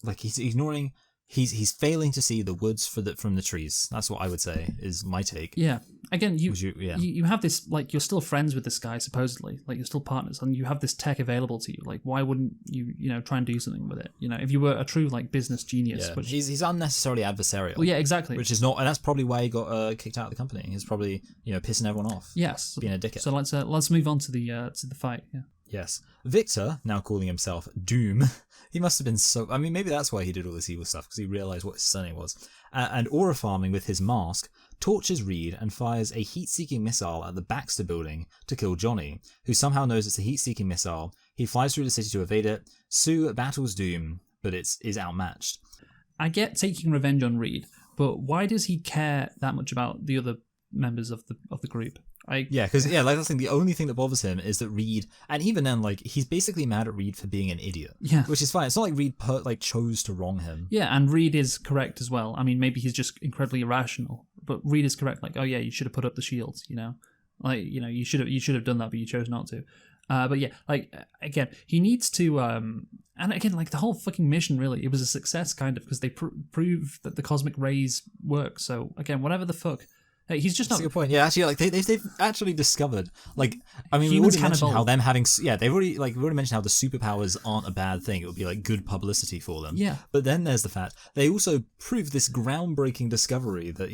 Like he's ignoring. He's failing to see the woods from the trees. That's what I would say is my take. Yeah. Again, you have this, like, you're still friends with this guy, supposedly. Like, you're still partners, and you have this tech available to you. Like, why wouldn't you try and do something with it? You know, if you were a true, like, business genius. Yeah. Which, he's unnecessarily adversarial. Well, yeah, exactly. Which is not, and that's probably why he got kicked out of the company. He's probably, pissing everyone off. Yes. Being a dickhead. So let's move on to the fight, yeah. Yes. Victor, now calling himself Doom, he must have been so... I mean, maybe that's why he did all this evil stuff, because he realised what his surname was. And aura farming with his mask, tortures Reed and fires a heat-seeking missile at the Baxter building to kill Johnny, who somehow knows it's a heat-seeking missile. He flies through the city to evade it. Sue battles Doom, but is outmatched. I get taking revenge on Reed, but why does he care that much about the other members of the group? Because like I think the only thing that bothers him is that Reed, and even then, like he's basically mad at Reed for being an idiot. Yeah, which is fine. It's not like Reed chose to wrong him. Yeah, and Reed is correct as well. I mean, maybe he's just incredibly irrational, but Reed is correct. Like, you should have put up the shields. You should have done that, but you chose not to. But yeah, like again, he needs to. And again, like the whole fucking mission, really, it was a success kind of because they proved that the cosmic rays work. So again, whatever the fuck. He's just not. That's a good point. Yeah, actually, like they've actually discovered. Like, I mean, we already mentioned how them having. Yeah, we've already mentioned how the superpowers aren't a bad thing. It would be like good publicity for them. Yeah. But then there's the fact they also proved this groundbreaking discovery that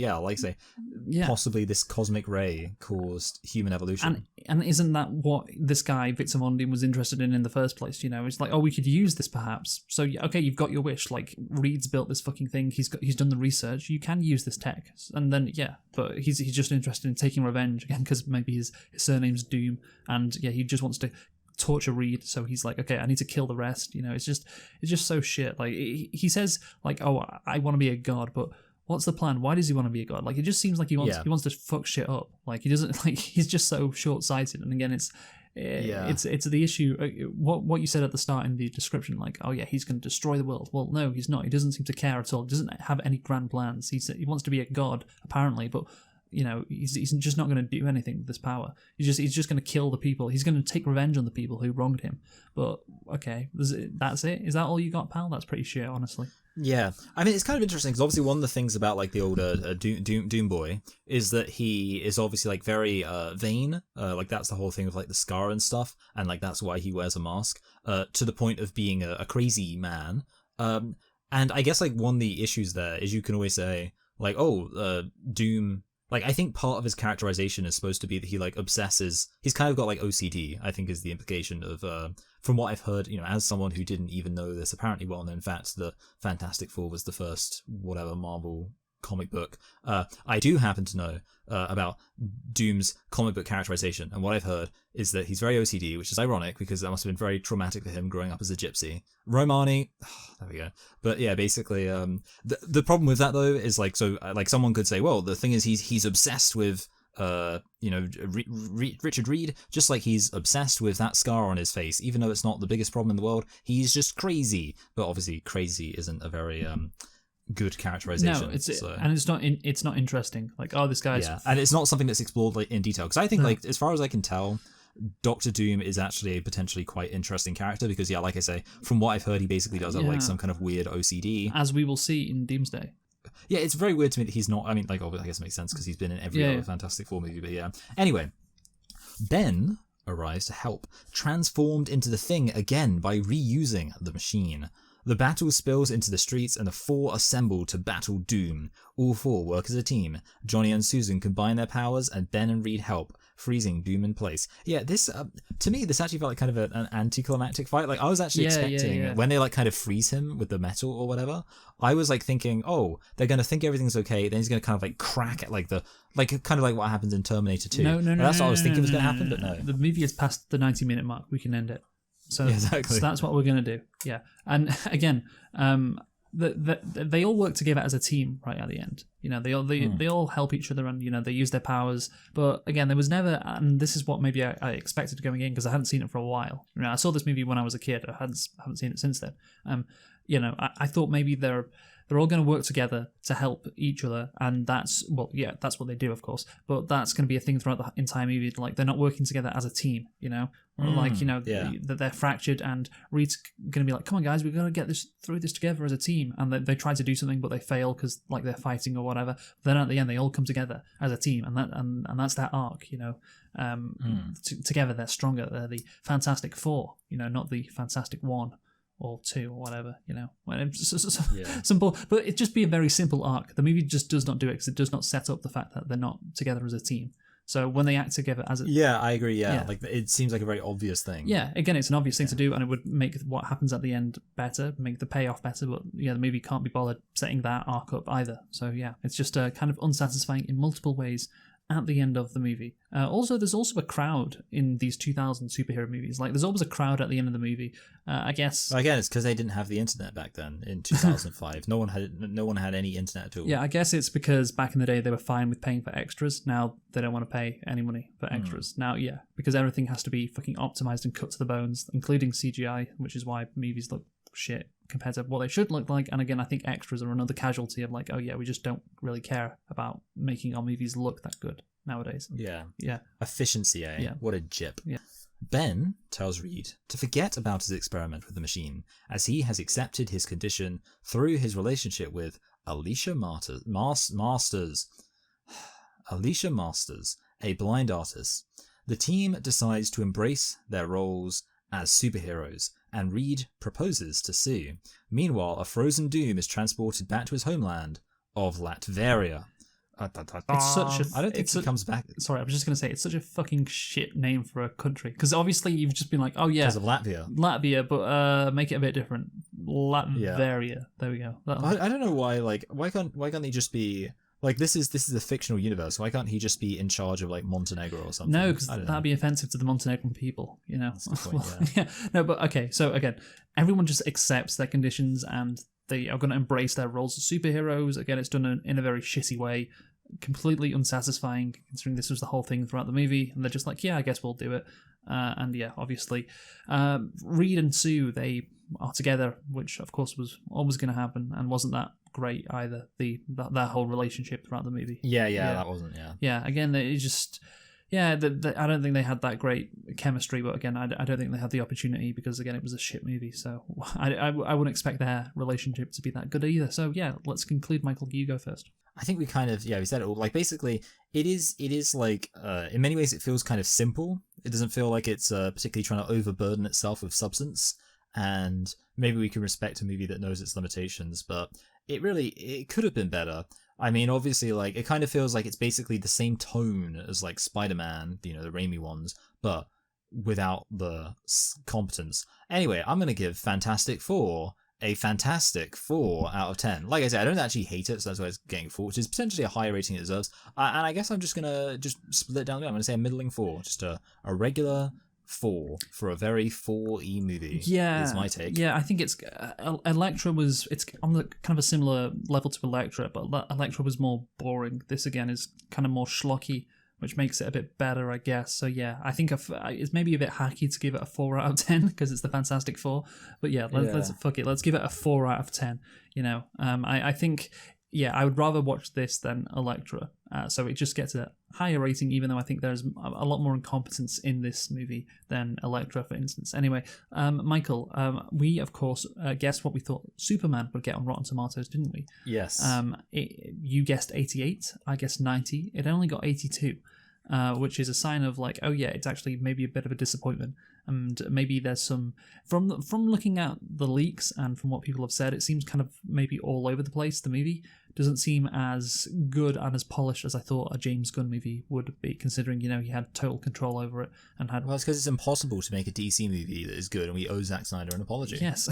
possibly this cosmic ray caused human evolution. And isn't that what this guy Victor Von Doom was interested in the first place? It's like, we could use this perhaps. So okay, you've got your wish. Like Reed's built this fucking thing. He's done the research. You can use this tech, and then but he's just interested in taking revenge again because maybe his surname's Doom, and he just wants to torture Reed. So he's like, okay, I need to kill the rest. It's just so shit. Like he says, like, I want to be a god, but what's the plan? Why does he want to be a god? Like it just seems like he wants to fuck shit up. Like he doesn't like he's just so short-sighted. And again, it's the issue. What you said at the start in the description, like, he's going to destroy the world. Well, no, he's not. He doesn't seem to care at all. He doesn't have any grand plans. He wants to be a god apparently, but he's just not going to do anything with this power. He's just going to kill the people. He's going to take revenge on the people who wronged him. But okay, that's it. Is that all you got, pal? That's pretty shit, honestly. Yeah, I mean, it's kind of interesting because obviously one of the things about like the older Doom Boy is that he is obviously like very vain. Like that's the whole thing with like the scar and stuff, and like that's why he wears a mask. To the point of being a crazy man. And I guess like one of the issues there is you can always say like, Doom. Like, I think part of his characterization is supposed to be that he, like, obsesses... He's kind of got, like, OCD, I think is the implication of... from what I've heard, as someone who didn't even know this apparently well-known fact, that Fantastic Four was the first, whatever, Marvel comic book. I do happen to know about Doom's comic book characterization, and what I've heard is that he's very OCD, which is ironic because that must have been very traumatic for him growing up as a gypsy. Romani, there we go. But yeah, basically, the problem with that though is like, so like someone could say, well, the thing is he's obsessed with Richard Reed, just like he's obsessed with that scar on his face, even though it's not the biggest problem in the world. He's just crazy, but obviously crazy isn't a very good characterization. No, and it's not interesting. Like, oh, this guy's and it's not something that's explored like in detail. Because I think like as far as I can tell, Doctor Doom is actually a potentially quite interesting character because like I say, from what I've heard, he basically does have like some kind of weird OCD, as we will see in Doomsday. Yeah, it's very weird to me that he's not. I mean, like, I guess it makes sense because he's been in every other Fantastic Four movie. But yeah. Anyway, Ben arrives to help, transformed into the Thing again by reusing the machine. The battle spills into the streets and the four assemble to battle Doom. All four work as a team. Johnny and Susan combine their powers and Ben and Reed help, freezing Doom in place. Yeah, this, to me, this actually felt like kind of an anticlimactic fight. Like, I was actually expecting, when they like kind of freeze him with the metal or whatever, I was like thinking, oh, they're going to think everything's okay, then he's going to kind of like crack at like kind of like what happens in Terminator 2. No, that's what I was thinking was going to happen, but no. The movie is past the 90-minute mark. We can end it. So, exactly. So that's what we're going to do. Yeah. And again, they all work together as a team right at the end. They all help each other and, they use their powers. But again, there was never, and this is what maybe I expected going in because I hadn't seen it for a while. I saw this movie when I was a kid. I haven't seen it since then. I thought maybe they're all going to work together to help each other, and that's what they do, of course. But that's going to be a thing throughout the entire movie. Like, they're not working together as a team, that they're fractured, and Reed's going to be like, "Come on, guys, we're going to get through this together as a team." And they try to do something, but they fail because like they're fighting or whatever. But then at the end, they all come together as a team, and that's their arc. Together they're stronger. They're the Fantastic Four, not the Fantastic One or two or whatever, simple. But it'd just be a very simple arc. The movie just does not do it because it does not set up the fact that they're not together as a team. So when they act together as a... Yeah, I agree, like it seems like a very obvious thing. Yeah, again, it's an obvious thing to do, and it would make what happens at the end better, make the payoff better, but the movie can't be bothered setting that arc up either. So yeah, it's just kind of unsatisfying in multiple ways at the end of the movie. Also, there's also a crowd in these 2000 superhero movies. Like, there's always a crowd at the end of the movie. I guess. Again, it's because they didn't have the internet back then in 2005. no one had any internet at all. Yeah, I guess it's because back in the day they were fine with paying for extras. Now they don't want to pay any money for extras. Now, because everything has to be fucking optimized and cut to the bones, including CGI, which is why movies look shit compared to what they should look like. And again, I think extras are another casualty of like, we just don't really care about making our movies look that good nowadays. Yeah. Yeah. Efficiency, eh? Yeah. What a jip. Yeah. Ben tells Reed to forget about his experiment with the machine, as he has accepted his condition through his relationship with Alicia Masters. Alicia Masters, a blind artist. The team decides to embrace their roles as superheroes, and Reed proposes to Sue. Meanwhile, a frozen Doom is transported back to his homeland of Latveria. It's such a... I don't think he comes back. Sorry, I was just going to say, it's such a fucking shit name for a country. Because obviously you've just been like, oh yeah. Because of Latvia. Latvia, but make it a bit different. Latveria. Yeah. There we go. I don't know why, like, why can't he just be... Like, this is a fictional universe. Why can't he just be in charge of, like, Montenegro or something? No, because that'd be offensive to the Montenegrin people, That's a good point, yeah. No, but okay, so again, everyone just accepts their conditions and they are going to embrace their roles as superheroes. Again, it's done in a very shitty way, completely unsatisfying, considering this was the whole thing throughout the movie. And they're just like, I guess we'll do it. Obviously, Reed and Sue, they are together, which of course was always going to happen and wasn't that great either. That whole relationship throughout the movie. Yeah, Yeah. that wasn't. Yeah. Yeah, again, it just. Yeah, I don't think they had that great chemistry, but again, I don't think they had the opportunity because, again, it was a shit movie, so I wouldn't expect their relationship to be that good either. So, yeah, let's conclude. Michael, you go first. I think we kind of, we said it all. Like, basically, it is like, in many ways, it feels kind of simple. It doesn't feel like it's particularly trying to overburden itself with substance, and maybe we can respect a movie that knows its limitations, but it could have been better. I mean, obviously, like, it kind of feels like it's basically the same tone as, like, Spider-Man, the Raimi ones, but without the competence. Anyway, I'm going to give Fantastic Four a fantastic 4 out of 10. Like I said, I don't actually hate it, so that's why it's getting 4, which is potentially a higher rating it deserves. And I guess I'm just going to split it down. I'm going to say a middling 4, just a regular 4 for a very 4E movie. Yeah, is my take. Yeah, I think it's Elektra it's on the kind of a similar level to Elektra, but Elektra was more boring. This again is kind of more schlocky, which makes it a bit better, I guess. So yeah, I think it's maybe a bit hacky to give it a 4 out of 10 because it's the Fantastic Four. But yeah, let's fuck it. Let's give it a 4 out of 10. I think. Yeah, I would rather watch this than Elektra. So it just gets a higher rating, even though I think there's a lot more incompetence in this movie than Elektra, for instance. Anyway, Michael, we, of course, guessed what we thought Superman would get on Rotten Tomatoes, didn't we? Yes. You guessed 88, I guessed 90. It only got 82, which is a sign of like, oh yeah, it's actually maybe a bit of a disappointment. And maybe there's some from looking at the leaks and from what people have said, it seems kind of maybe all over the place. The movie doesn't seem as good and as polished as I thought a James Gunn movie would be, considering he had total control over it and had. Well, it's because it's impossible to make a DC movie that is good, and we owe Zack Snyder an apology. Yes,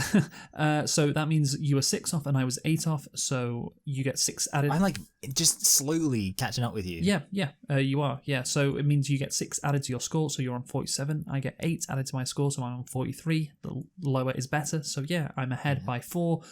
so that means you were 6 off and I was 8 off, so you get 6 added. I'm like just slowly catching up with you. Yeah, you are. Yeah, so it means you get 6 added to your score, so you're on 47. I get 8 added to my score, so I'm on 43. The lower is better, so yeah, I'm ahead by 4.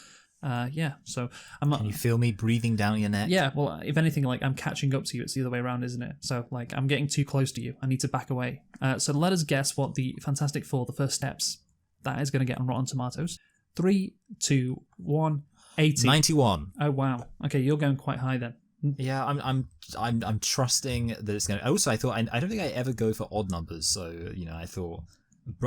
So Can you feel me breathing down your neck? Yeah, well, if anything, like I'm catching up to you. It's the other way around, isn't it? So like I'm getting too close to you. I need to back away. So let us guess what the Fantastic Four, the first steps, that is going to get on Rotten Tomatoes. 3, 2, 1, 80. 91. Oh wow. Okay, you're going quite high then. Yeah, I'm trusting that it's going to. Also, I thought I don't think I ever go for odd numbers, so I thought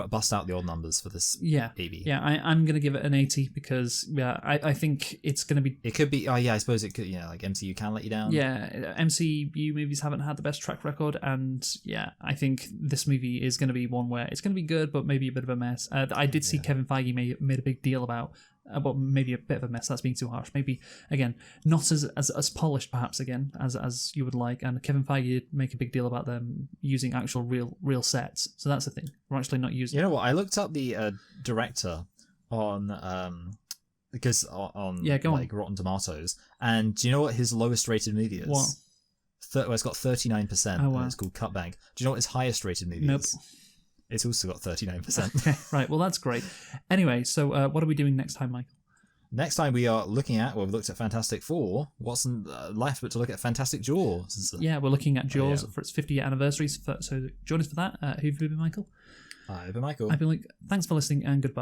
bust out the odd numbers for this baby. Yeah, I'm going to give it an 80 because I think it's going to be. It could be. Oh yeah, I suppose it could. Like MCU can let you down. Yeah, MCU movies haven't had the best track record, and yeah, I think this movie is going to be one where it's going to be good, but maybe a bit of a mess. I did see Kevin Feige made a big deal about. But maybe a bit of a mess. That's being too harsh. Maybe again, not as polished, perhaps again as you would like. And Kevin Feige make a big deal about them using actual real sets. So that's the thing. We're actually not using. You know what? I looked up the director on because on Rotten Tomatoes, and do you know what his lowest rated movie is? What? It's got 39%. Oh, wow. It's called Cutbank. Do you know what his highest rated movie Nope. is? It's also got 39%. Okay, right. Well, that's great. Anyway, so what are we doing next time, Michael? Next time we are looking at, we've looked at Fantastic Four. What's left but to look at Fantastic Jaws? Yeah, we're looking at Jaws for its 50th anniversary. So join us for that. Who've you been, Michael? I've been Michael. I've been like, thanks for listening and goodbye.